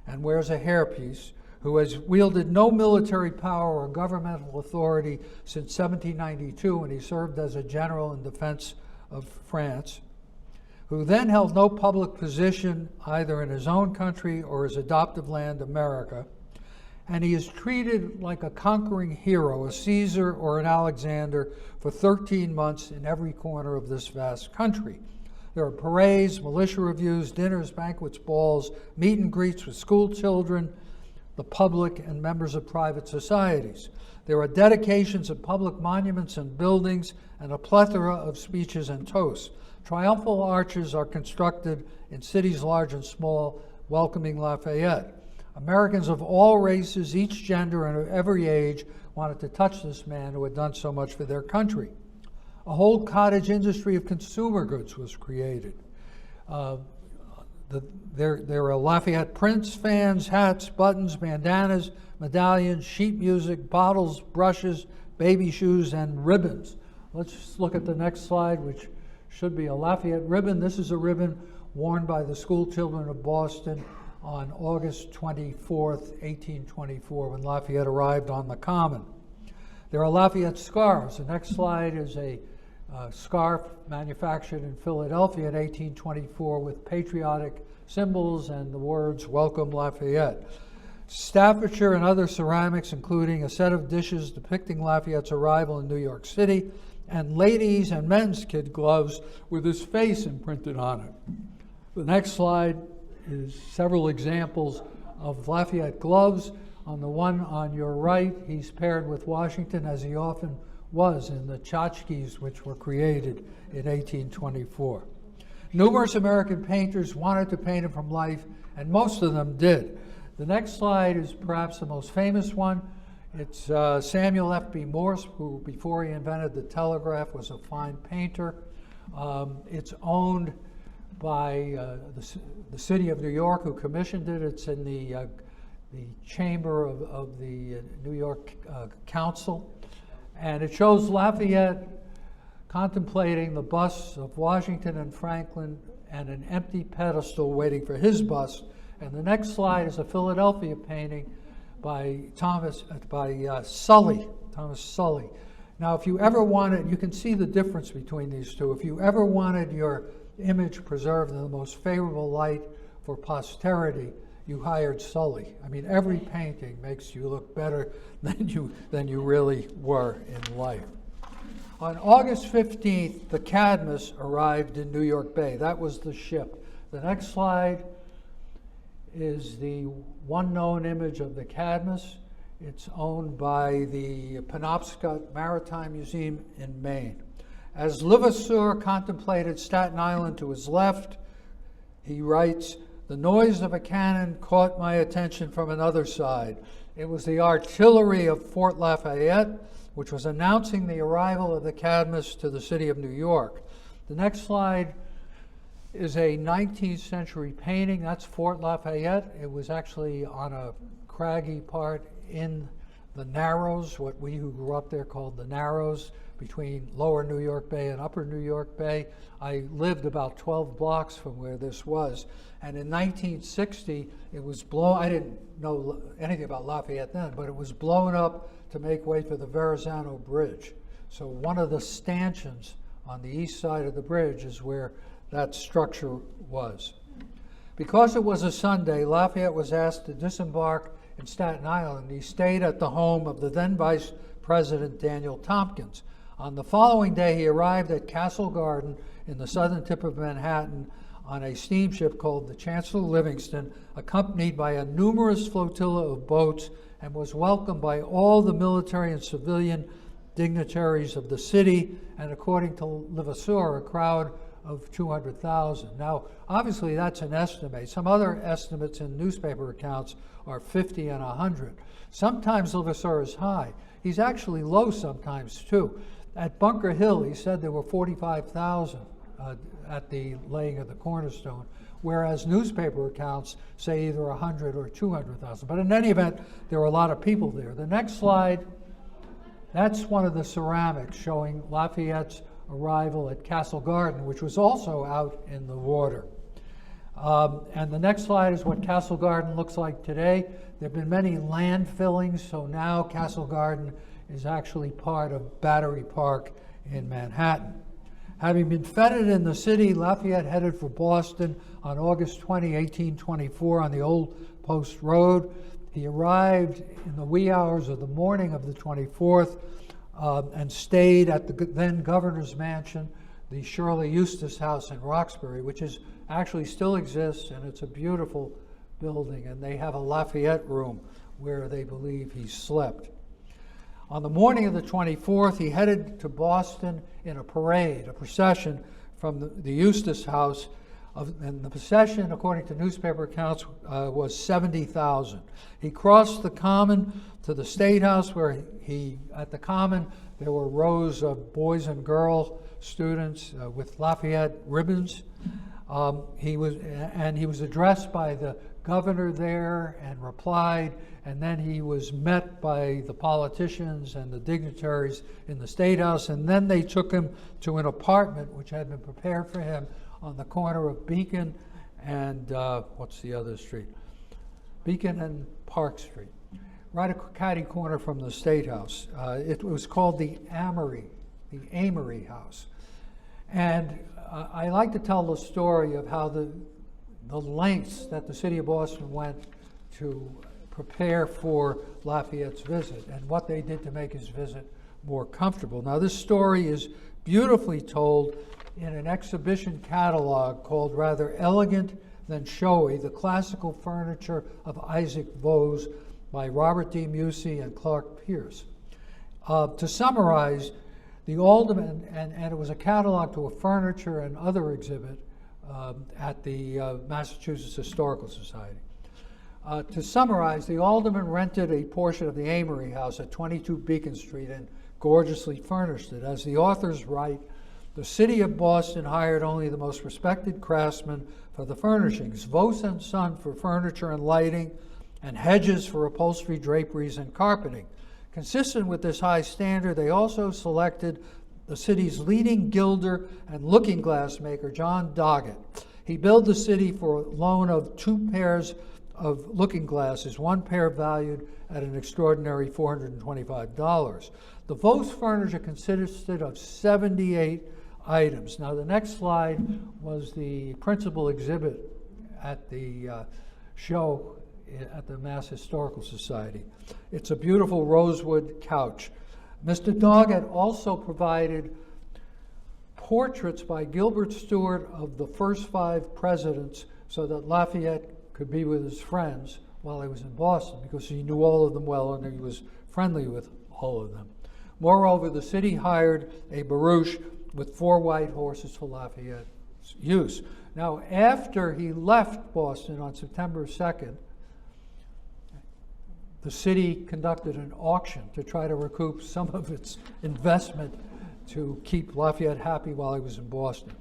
and wears a hairpiece, who has wielded no military power or governmental authority since 1792 when he served as a general in defense of France, who then held no public position either in his own country or his adoptive land, America, and he is treated like a conquering hero, a Caesar or an Alexander, for 13 months in every corner of this vast country. There are parades, militia reviews, dinners, banquets, balls, meet and greets with school children, the public, and members of private societies. There are dedications of public monuments and buildings, and a plethora of speeches and toasts. Triumphal arches are constructed in cities large and small, welcoming Lafayette. Americans of all races, each gender, and of every age wanted to touch this man who had done so much for their country. A whole cottage industry of consumer goods was created. There are Lafayette prints, fans, hats, buttons, bandanas, medallions, sheet music, bottles, brushes, baby shoes, and ribbons. Let's just look at the next slide, which should be a Lafayette ribbon. This is a ribbon worn by the school children of Boston on August 24th, 1824, when Lafayette arrived on the Common. There are Lafayette scarves. The next slide is a scarf manufactured in Philadelphia in 1824 with patriotic symbols and the words, "Welcome Lafayette." Staffordshire and other ceramics, including a set of dishes depicting Lafayette's arrival in New York City, and ladies' and men's kid gloves with his face imprinted on it. The next slide is several examples of Lafayette gloves. On the one on your right, he's paired with Washington, as he often was, in the tchotchkes which were created in 1824. Numerous American painters wanted to paint him from life, and most of them did. The next slide is perhaps the most famous one. It's Samuel F.B. Morse, who, before he invented the telegraph, was a fine painter. It's owned by the city of New York, who commissioned it. It's in the chamber of the New York Council. And it shows Lafayette contemplating the busts of Washington and Franklin and an empty pedestal waiting for his bust. And the next slide is a Philadelphia painting by Thomas Sully. Now, if you ever wanted, you can see the difference between these two. If you ever wanted your image preserved in the most favorable light for posterity, you hired Sully. I mean, every painting makes you look better than you really were in life. On August 15th, the Cadmus arrived in New York Bay. That was the ship The next slide is the one known image of the Cadmus. It's owned by the Penobscot Maritime Museum in Maine. As Levasseur contemplated Staten Island to his left, he writes, "The noise of a cannon caught my attention from another side. It was the artillery of Fort Lafayette, which was announcing the arrival of the Cadmus to the city of New York." The next slide is a 19th century painting. That's Fort Lafayette. It was actually on a craggy part in the Narrows, what we who grew up there called the Narrows, between lower New York Bay and upper New York Bay. I lived about 12 blocks from where this was. And in 1960, it was blown, I didn't know anything about Lafayette then, but it was blown up to make way for the Verrazano Bridge. So one of the stanchions on the east side of the bridge is where that structure was. Because it was a Sunday, Lafayette was asked to disembark in Staten Island. He stayed at the home of the then Vice President Daniel Tompkins. On the following day, he arrived at Castle Garden in the southern tip of Manhattan on a steamship called the Chancellor Livingston, accompanied by a numerous flotilla of boats, and was welcomed by all the military and civilian dignitaries of the city, and according to Levasseur, a crowd of 200,000. Now, obviously that's an estimate. Some other estimates in newspaper accounts are 50 and 100. Sometimes Levasseur is high. He's actually low sometimes too. At Bunker Hill, he said there were 45,000 at the laying of the cornerstone, whereas newspaper accounts say either 100 or 200,000. But in any event, there were a lot of people there. The next slide, that's one of the ceramics showing Lafayette's arrival at Castle Garden, which was also out in the water. And the next slide is what Castle Garden looks like today. There have been many land fillings, so now Castle Garden is actually part of Battery Park in Manhattan. Having been feted in the city, Lafayette headed for Boston on August 20, 1824 on the Old Post Road. He arrived in the wee hours of the morning of the 24th and stayed at the then governor's mansion, the Shirley Eustace House in Roxbury, which is actually still exists, and it's a beautiful building, and they have a Lafayette room where they believe he slept. On the morning of the 24th, he headed to Boston in a parade, a procession from the Eustace House, and the procession, according to newspaper accounts, was 70,000. He crossed the Common to the State House, where at the Common, there were rows of boys and girl students with Lafayette ribbons. He was addressed by the governor there and replied, and then he was met by the politicians and the dignitaries in the State House, and then they took him to an apartment which had been prepared for him on the corner of Beacon and what's the other street? Beacon and Park Street, right a catty corner from the State House. It was called the Amory House. And I like to tell the story of how the lengths that the city of Boston went to prepare for Lafayette's visit and what they did to make his visit more comfortable. Now, this story is beautifully told in an exhibition catalog called Rather Elegant Than Showy, The Classical Furniture of Isaac Vose by Robert D. Musey and Clark Pierce. To summarize, the Alderman, and it was a catalog to a furniture and other exhibit at the Massachusetts Historical Society. To summarize, the Alderman rented a portion of the Amory House at 22 Beacon Street and gorgeously furnished it. As the authors write, the city of Boston hired only the most respected craftsmen for the furnishings, Vose and Son for furniture and lighting, and Hedges for upholstery, draperies, and carpeting. Consistent with this high standard, they also selected the city's leading gilder and looking glass maker, John Doggett. He billed the city for a loan of 2 pairs of looking glasses, 1 pair valued at an extraordinary $425. The Vose furniture consisted of 78 items. Now, the next slide was the principal exhibit at the show at the Mass Historical Society. It's a beautiful rosewood couch. Mr. Doggett also provided portraits by Gilbert Stuart of the first 5 presidents so that Lafayette could be with his friends while he was in Boston, because he knew all of them well and he was friendly with all of them. Moreover, the city hired a barouche with 4 white horses for Lafayette's use. Now, after he left Boston on September 2nd, the city conducted an auction to try to recoup some of its investment to keep Lafayette happy while he was in Boston.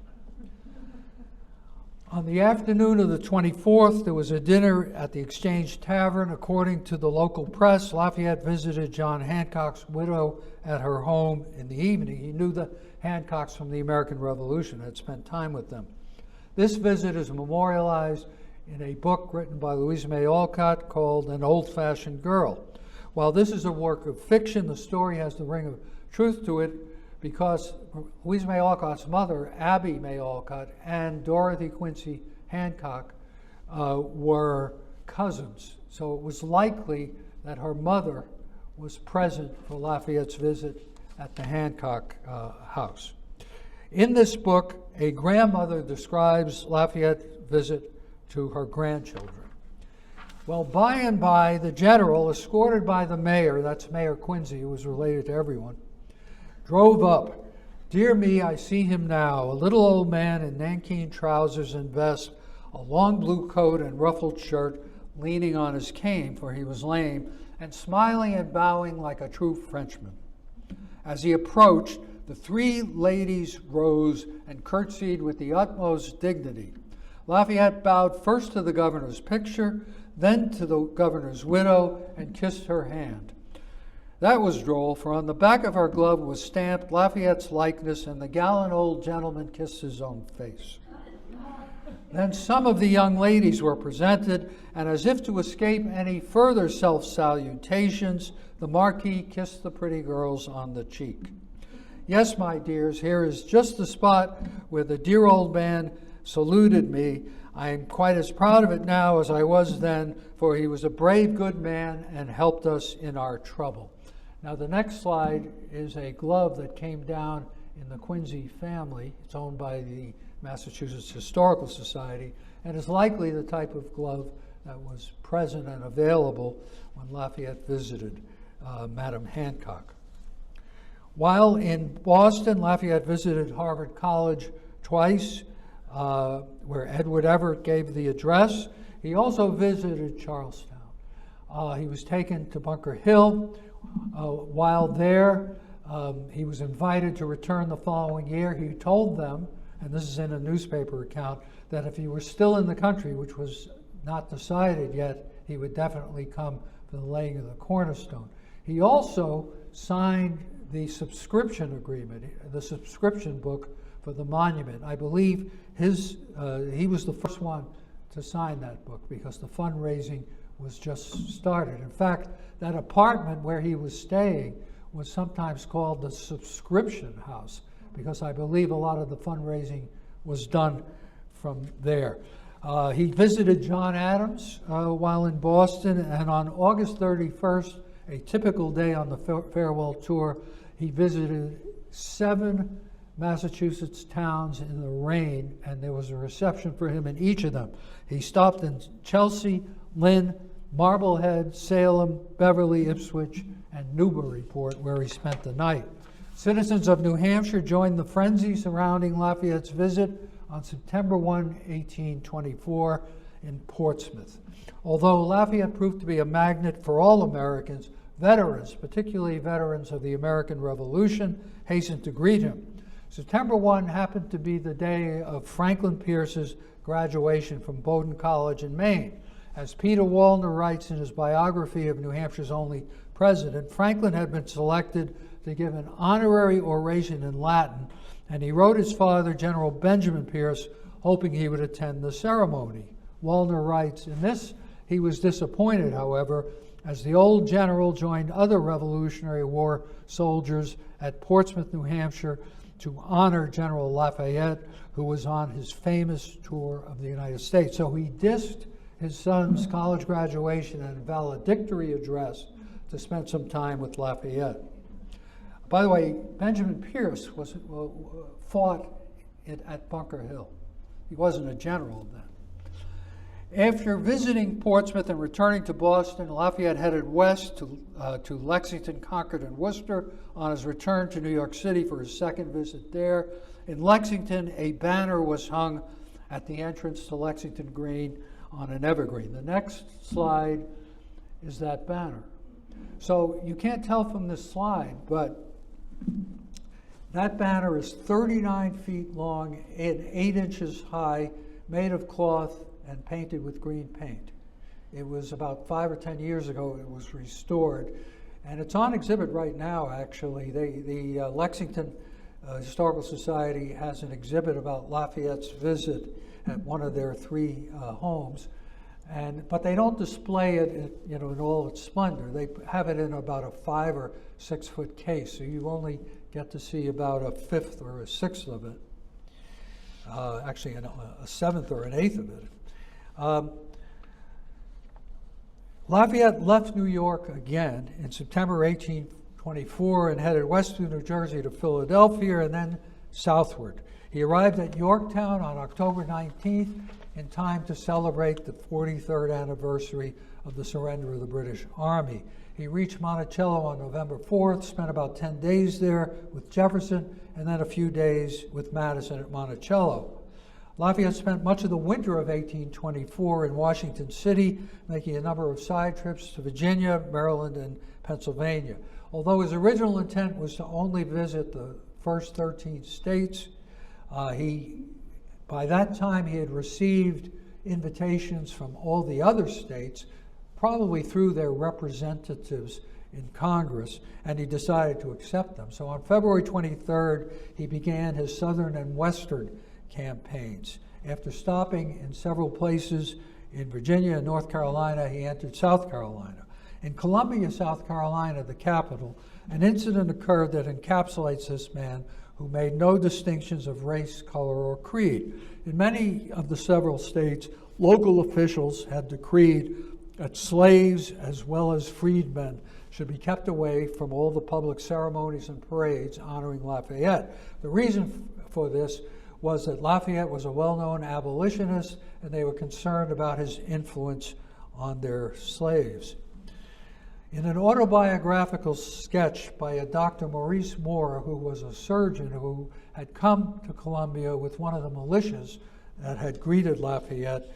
On the afternoon of the 24th, there was a dinner at the Exchange Tavern. According to the local press, Lafayette visited John Hancock's widow at her home in the evening. He knew the Hancocks from the American Revolution, had spent time with them. This visit is memorialized in a book written by Louisa May Alcott called An Old-Fashioned Girl. While this is a work of fiction, the story has the ring of truth to it, because Louisa May Alcott's mother, Abby May Alcott, and Dorothy Quincy Hancock were cousins. So it was likely that her mother was present for Lafayette's visit at the Hancock house. In this book, a grandmother describes Lafayette's visit to her grandchildren. Well, by and by, the general, escorted by the mayor, that's Mayor Quincy, who was related to everyone, drove up. Dear me, I see him now, a little old man in nankeen trousers and vest, a long blue coat and ruffled shirt, leaning on his cane, for he was lame, and smiling and bowing like a true Frenchman. As he approached, the 3 ladies rose and curtsied with the utmost dignity. Lafayette bowed first to the governor's picture, then to the governor's widow, and kissed her hand. That was droll, for on the back of her glove was stamped Lafayette's likeness, and the gallant old gentleman kissed his own face. Then some of the young ladies were presented, and as if to escape any further self-salutations, the Marquis kissed the pretty girls on the cheek. Yes, my dears, here is just the spot where the dear old man saluted me. I am quite as proud of it now as I was then, for he was a brave, good man and helped us in our trouble. Now, the next slide is a glove that came down in the Quincy family. It's owned by the Massachusetts Historical Society, and is likely the type of glove that was present and available when Lafayette visited Madame Hancock. While in Boston, Lafayette visited Harvard College twice, where Edward Everett gave the address. He also visited Charlestown. He was taken to Bunker Hill. While there, he was invited to return the following year. He told them, and this is in a newspaper account, that if he were still in the country, which was not decided yet, he would definitely come for the laying of the cornerstone. He also signed the subscription agreement, the subscription book for the monument. I believe he was the first one to sign that book because the fundraising was just started. In fact, that apartment where he was staying was sometimes called the subscription house because I believe a lot of the fundraising was done from there. He visited John Adams while in Boston, and on August 31st, a typical day on the farewell tour, he visited 7 Massachusetts towns in the rain, and there was a reception for him in each of them. He stopped in Chelsea, Lynn, Marblehead, Salem, Beverly, Ipswich, and Newburyport, where he spent the night. Citizens of New Hampshire joined the frenzy surrounding Lafayette's visit on September 1, 1824, in Portsmouth. Although Lafayette proved to be a magnet for all Americans, veterans, particularly veterans of the American Revolution, hastened to greet him. September 1 happened to be the day of Franklin Pierce's graduation from Bowdoin College in Maine. As Peter Wallner writes in his biography of New Hampshire's only president, Franklin had been selected to give an honorary oration in Latin, and he wrote his father, General Benjamin Pierce, hoping he would attend the ceremony. Wallner writes, in this he was disappointed, however, as the old general joined other Revolutionary War soldiers at Portsmouth, New Hampshire, to honor General Lafayette, who was on his famous tour of the United States. So he dissed his son's college graduation and valedictory address to spend some time with Lafayette. By the way, Benjamin Pierce fought at Bunker Hill. He wasn't a general then. After visiting Portsmouth and returning to Boston, Lafayette headed west to Lexington, Concord, and Worcester on his return to New York City for his second visit there. In Lexington, a banner was hung at the entrance to Lexington Green on an evergreen. The next slide is that banner. So you can't tell from this slide, but that banner is 39 feet long and 8 inches high, made of cloth and painted with green paint. It was about 5 or 10 years ago it was restored, and it's on exhibit right now, actually. The Lexington Historical Society has an exhibit about Lafayette's visit at one of their 3 homes, but they don't display it in all its splendor. They have it in about a 5 or 6 foot case, so you only get to see about a fifth or a sixth of it, actually a seventh or an eighth of it. Lafayette left New York again in September 1824 and headed west through New Jersey to Philadelphia and then southward. He arrived at Yorktown on October 19th in time to celebrate the 43rd anniversary of the surrender of the British Army. He reached Monticello on November 4th, spent about 10 days there with Jefferson, and then a few days with Madison at Monticello. Lafayette spent much of the winter of 1824 in Washington City, making a number of side trips to Virginia, Maryland, and Pennsylvania. Although his original intent was to only visit the first 13 states, by that time he had received invitations from all the other states, probably through their representatives in Congress, and he decided to accept them. So on February 23rd, he began his southern and western campaigns. After stopping in several places in Virginia and North Carolina, he entered South Carolina. In Columbia, South Carolina, the capital, an incident occurred that encapsulates this man who made no distinctions of race, color, or creed. In many of the several states, local officials had decreed that slaves as well as freedmen should be kept away from all the public ceremonies and parades honoring Lafayette. The reason for this was that Lafayette was a well-known abolitionist, and they were concerned about his influence on their slaves. In an autobiographical sketch by a Dr. Maurice Moore, who was a surgeon who had come to Columbia with one of the militias that had greeted Lafayette,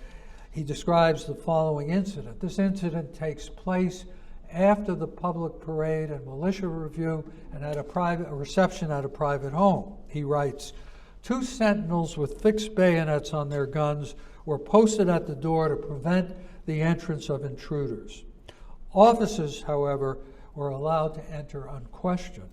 he describes the following incident. This incident takes place after the public parade and militia review and at a reception at a private home. He writes, "2 sentinels with fixed bayonets on their guns were posted at the door to prevent the entrance of intruders. Officers, however, were allowed to enter unquestioned.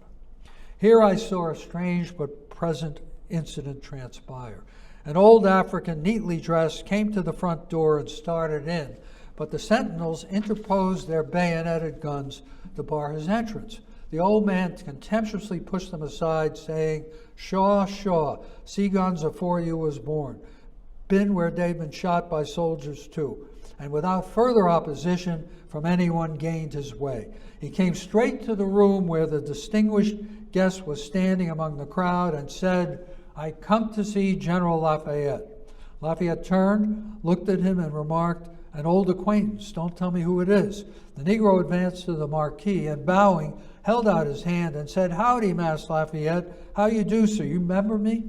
Here I saw a strange but present incident transpire. An old African, neatly dressed, came to the front door and started in, but the sentinels interposed their bayoneted guns to bar his entrance. The old man contemptuously pushed them aside, saying, 'Shaw, Shaw, see guns afore you was born. Been where they've been shot by soldiers too.' And without further opposition from anyone gained his way. He came straight to the room where the distinguished guest was standing among the crowd and said, 'I come to see General Lafayette.' Lafayette turned, looked at him, and remarked, 'An old acquaintance. Don't tell me who it is.' The Negro advanced to the Marquis and, bowing, held out his hand and said, 'Howdy, Master Lafayette. How you do, sir? You remember me?'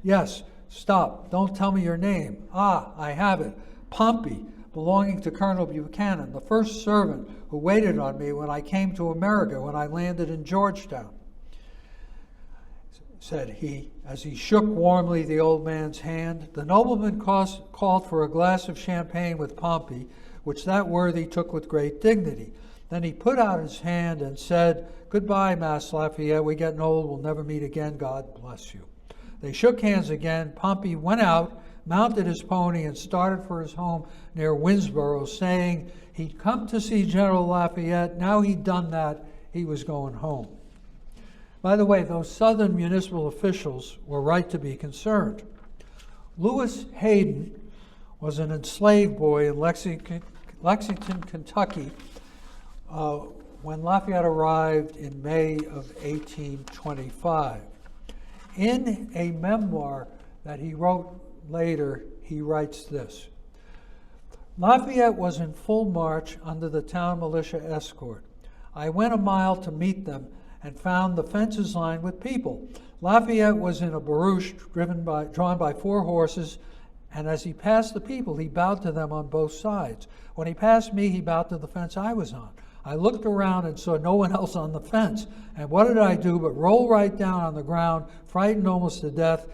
'Yes.' 'Stop. Don't tell me your name.' 'Ah, I have it. Pompey, belonging to Colonel Buchanan, the first servant who waited on me when I came to America when I landed in Georgetown,' said he, as he shook warmly the old man's hand. The nobleman called for a glass of champagne with Pompey, which that worthy took with great dignity. Then he put out his hand and said, 'Goodbye, Master Lafayette. We're getting old. We'll never meet again. God bless you.' They shook hands again. Pompey went out, mounted his pony, and started for his home near Winnsboro, saying he'd come to see General Lafayette. Now he'd done that, he was going home." By the way, those Southern municipal officials were right to be concerned. Lewis Hayden was an enslaved boy in Lexington, Kentucky, when Lafayette arrived in May of 1825. In a memoir that he wrote later, he writes this: Lafayette was in full march under the town militia escort. I went a mile to meet them and found the fences lined with people. Lafayette was in a barouche drawn by 4 horses, and as he passed the people, he bowed to them on both sides. When he passed me, he bowed to the fence I was on. I looked around and saw no one else on the fence. And what did I do but roll right down on the ground, frightened almost to death?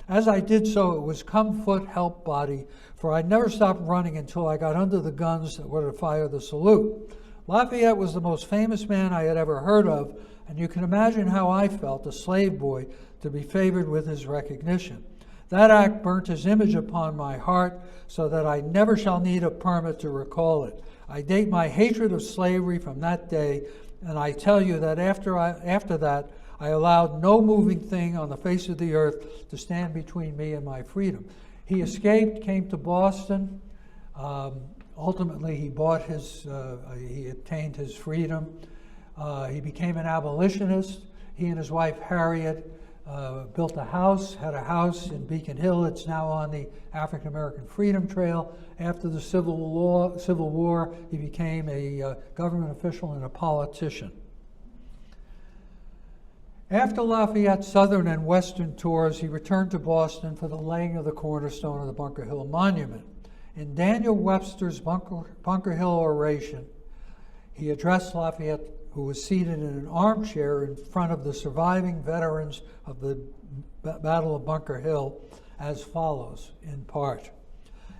As I did so, it was come foot, help body, for I never stopped running until I got under the guns that were to fire the salute. Lafayette was the most famous man I had ever heard of, and you can imagine how I felt, a slave boy, to be favored with his recognition. That act burnt his image upon my heart, so that I never shall need a permit to recall it. I date my hatred of slavery from that day, and I tell you that after that, I allowed no moving thing on the face of the earth to stand between me and my freedom. He escaped, came to Boston. Ultimately, he obtained his freedom. He became an abolitionist. He and his wife Harriet built a house, had a house in Beacon Hill. It's now on the African American Freedom Trail. After the Civil War, he became a government official and a politician. After Lafayette's southern and western tours, he returned to Boston for the laying of the cornerstone of the Bunker Hill Monument. In Daniel Webster's Bunker Hill oration, he addressed Lafayette, who was seated in an armchair in front of the surviving veterans of the Battle of Bunker Hill, as follows, in part.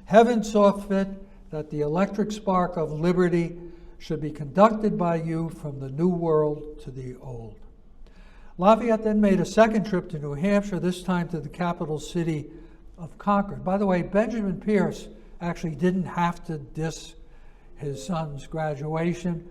Heaven saw fit that the electric spark of liberty should be conducted by you from the New World to the Old. Lafayette then made a second trip to New Hampshire, this time to the capital city of Concord. By the way, Benjamin Pierce actually didn't have to diss his son's graduation.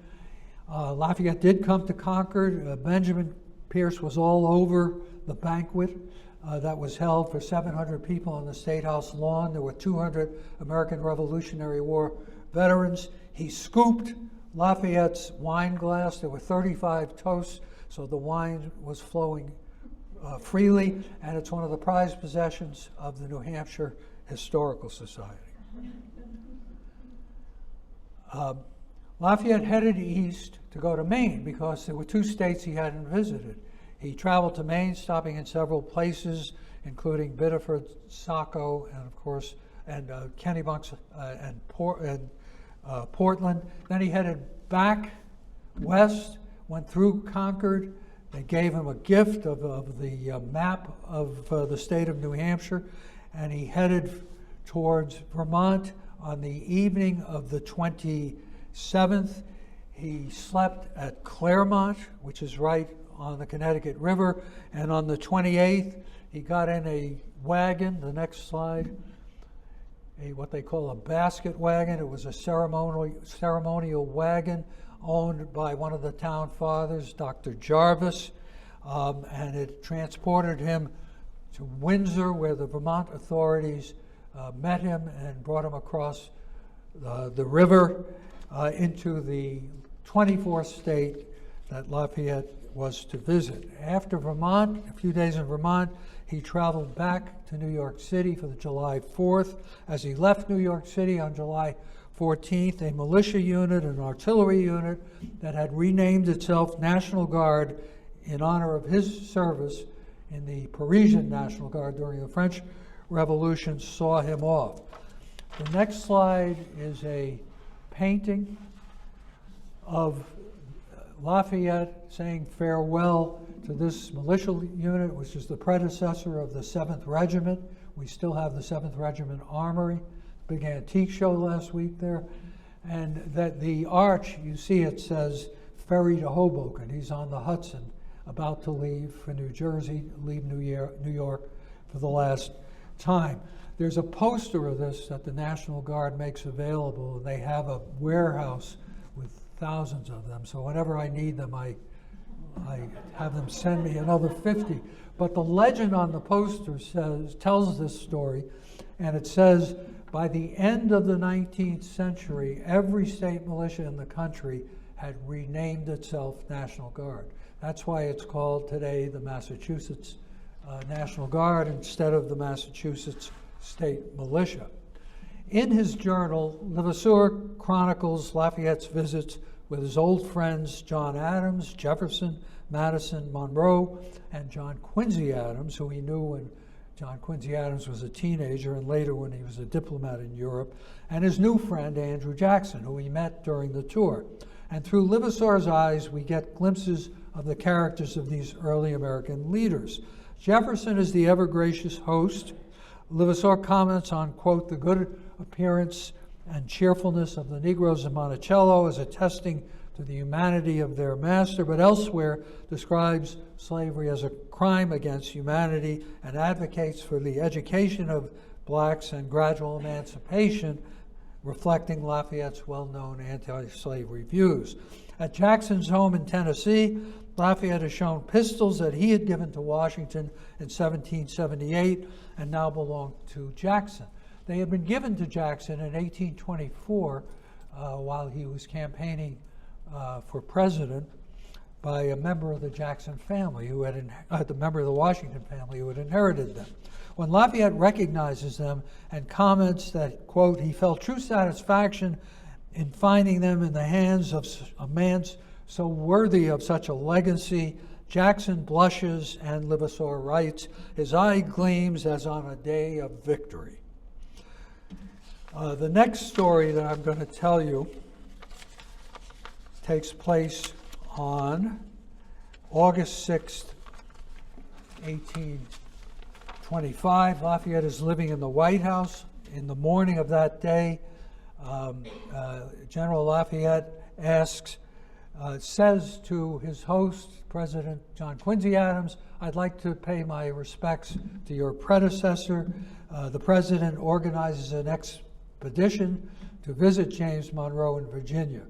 Lafayette did come to Concord. Benjamin Pierce was all over the banquet that was held for 700 people on the State House lawn. There were 200 American Revolutionary War veterans. He scooped Lafayette's wine glass. There were 35 toasts, so the wine was flowing freely, and it's one of the prized possessions of the New Hampshire Historical Society. Lafayette headed east to go to Maine because there were 2 states he hadn't visited. He traveled to Maine, stopping in several places, including Biddeford, Saco, and of course, Kennebunk and Portland. Then he headed back west, went through Concord. They gave him a gift of the map of the state of New Hampshire, and he headed towards Vermont. On the evening of the 27th, he slept at Claremont, which is right on the Connecticut River, and on the 28th, he got in a wagon, the next slide, what they call a basket wagon. It was a ceremonial wagon owned by one of the town fathers, Dr. Jarvis, and it transported him to Windsor, where the Vermont authorities met him and brought him across the river into the 24th state that Lafayette was to visit. After Vermont, a few days in Vermont, he traveled back to New York City for the July 4th. As he left New York City on July 14th, a militia unit, an artillery unit that had renamed itself National Guard in honor of his service in the Parisian National Guard during the French Revolution, saw him off. The next slide is a painting of Lafayette saying farewell to this militia unit, which is the predecessor of the 7th Regiment. We still have the 7th Regiment Armory. Big antique show last week there. And that the arch, you see it says ferry to Hoboken. He's on the Hudson, about to leave for New Jersey, leave New York for the last time. There's a poster of this that the National Guard makes available. They have a warehouse with thousands of them. So whenever I need them, I have them send me another 50. But the legend on the poster tells this story, and it says, by the end of the 19th century, every state militia in the country had renamed itself National Guard. That's why it's called today the Massachusetts National Guard instead of the Massachusetts State Militia. In his journal, Levasseur chronicles Lafayette's visits with his old friends John Adams, Jefferson, Madison, Monroe, and John Quincy Adams, who he knew when John Quincy Adams was a teenager and later when he was a diplomat in Europe, and his new friend Andrew Jackson, who he met during the tour. And through Levasseur's eyes, we get glimpses of the characters of these early American leaders. Jefferson is the ever-gracious host. Levasseur comments on, quote, the good appearance and cheerfulness of the Negroes in Monticello as attesting to the humanity of their master, but elsewhere describes slavery as a crime against humanity and advocates for the education of blacks and gradual emancipation, reflecting Lafayette's well-known anti-slavery views. At Jackson's home in Tennessee, Lafayette has shown pistols that he had given to Washington in 1778 and now belong to Jackson. They had been given to Jackson in 1824 while he was campaigning for president by a member of the Jackson family who had the member of the Washington family who had inherited them. When Lafayette recognizes them and comments that, quote, he felt true satisfaction in finding them in the hands of a man so worthy of such a legacy, Jackson blushes, and Levasseur writes, his eye gleams as on a day of victory. The next story that I'm going to tell you takes place on August 6th, 1825. Lafayette is living in the White House. In the morning of that day, General Lafayette says to his host, President John Quincy Adams, I'd like to pay my respects to your predecessor. The president organizes an expedition to visit James Monroe in Virginia.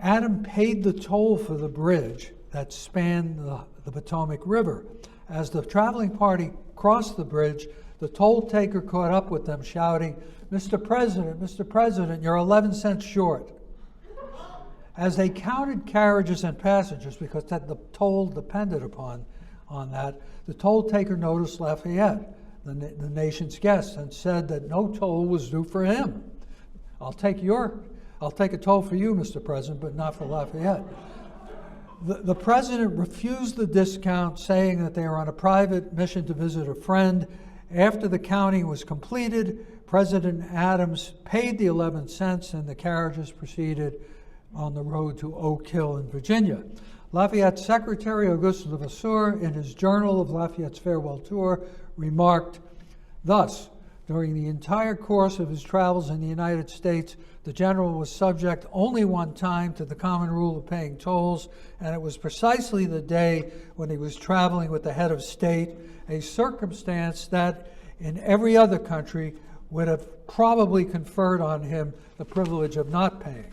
Adam paid the toll for the bridge that spanned the Potomac River. As the traveling party crossed the bridge, the toll taker caught up with them, shouting, Mr. President, you're 11 cents short. As they counted carriages and passengers, because the toll depended upon that, the toll taker noticed Lafayette, the nation's guest, and said that no toll was due for him. I'll take a toll for you, Mr. President, but not for Lafayette. The president refused the discount, saying that they were on a private mission to visit a friend. After the counting was completed, President Adams paid the 11 cents and the carriages proceeded on the road to Oak Hill in Virginia. Lafayette's secretary, Auguste Levasseur, in his journal of Lafayette's farewell tour, remarked, thus, during the entire course of his travels in the United States, the general was subject only one time to the common rule of paying tolls, and it was precisely the day when he was traveling with the head of state, a circumstance that in every other country would have probably conferred on him the privilege of not paying.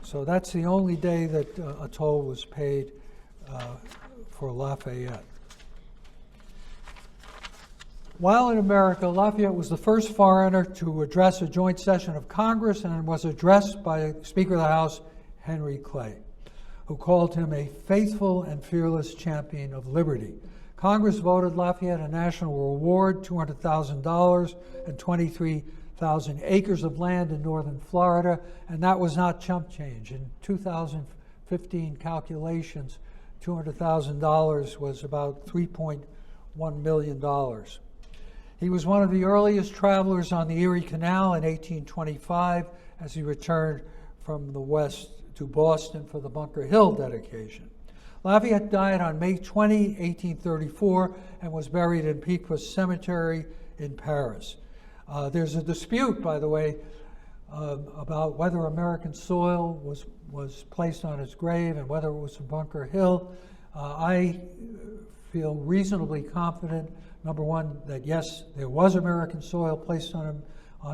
So that's the only day that a toll was paid for Lafayette. While in America, Lafayette was the first foreigner to address a joint session of Congress and was addressed by Speaker of the House, Henry Clay, who called him a faithful and fearless champion of liberty. Congress voted Lafayette a national reward, $200,000 and 23,000 acres of land in northern Florida, and that was not chump change. In 2015 calculations, $200,000 was about $3.1 million. He was one of the earliest travelers on the Erie Canal in 1825 as he returned from the west to Boston for the Bunker Hill dedication. Lafayette died on May 20, 1834, and was buried in Pequot Cemetery in Paris. There's a dispute, by the way, about whether American soil was placed on his grave and whether it was from Bunker Hill. I feel reasonably confident, number one, that yes, there was American soil placed on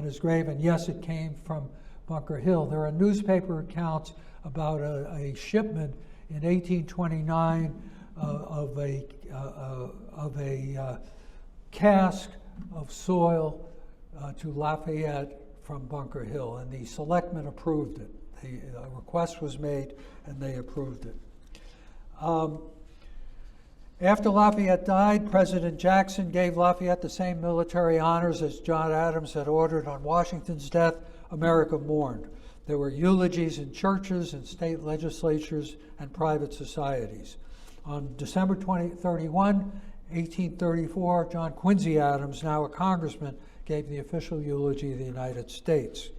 his grave, and yes, it came from Bunker Hill. There are newspaper accounts about a shipment in 1829 of a cask of soil to Lafayette from Bunker Hill, and the selectmen approved it. The request was made, and they approved it. After Lafayette died, President Jackson gave Lafayette the same military honors as John Adams had ordered on Washington's death. America mourned. There were eulogies in churches and state legislatures and private societies. On December 31, 1834, John Quincy Adams, now a congressman, gave the official eulogy of the United States.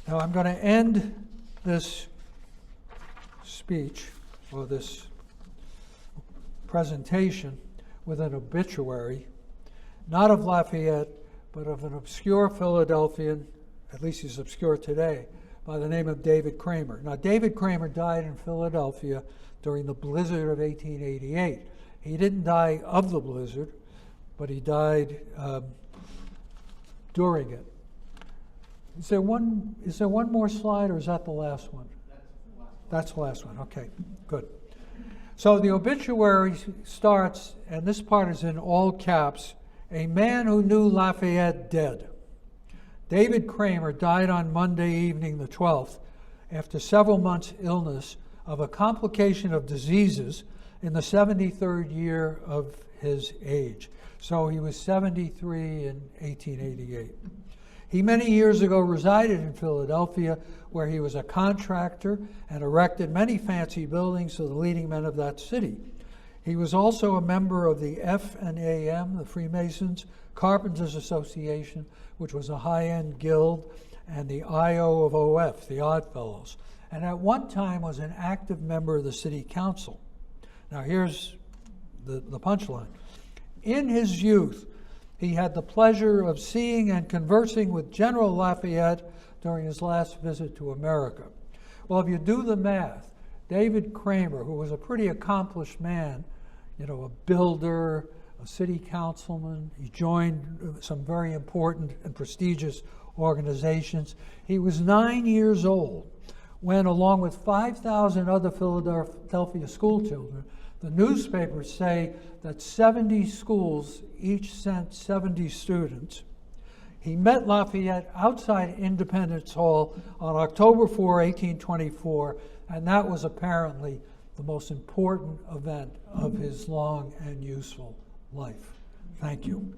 Now I'm going to end this speech, or this presentation, with an obituary, not of Lafayette, but of an obscure Philadelphian, at least he's obscure today, by the name of David Kramer. Now, David Kramer died in Philadelphia during the blizzard of 1888. He didn't die of the blizzard, but he died during it. Is there one more slide, or is that the last one? That's the last one. Okay, good. So the obituary starts, and this part is in all caps, "A man who knew Lafayette dead. David Kramer died on Monday evening, the 12th, after several months' illness of a complication of diseases in the 73rd year of his age." So he was 73 in 1888. He many years ago resided in Philadelphia, where he was a contractor and erected many fancy buildings for the leading men of that city. He was also a member of the F&AM, the Freemasons, Carpenters Association, which was a high-end guild, and the IO of OF, the Oddfellows, and at one time was an active member of the city council. Now here's the punchline. In his youth, he had the pleasure of seeing and conversing with General Lafayette during his last visit to America. Well, if you do the math, David Kramer, who was a pretty accomplished man, a builder, a city councilman, he joined some very important and prestigious organizations. He was 9 years old when, along with 5,000 other Philadelphia school children, the newspapers say that 70 schools each sent 70 students. He met Lafayette outside Independence Hall on October 4, 1824, and that was apparently the most important event of his long and useful life. Thank you.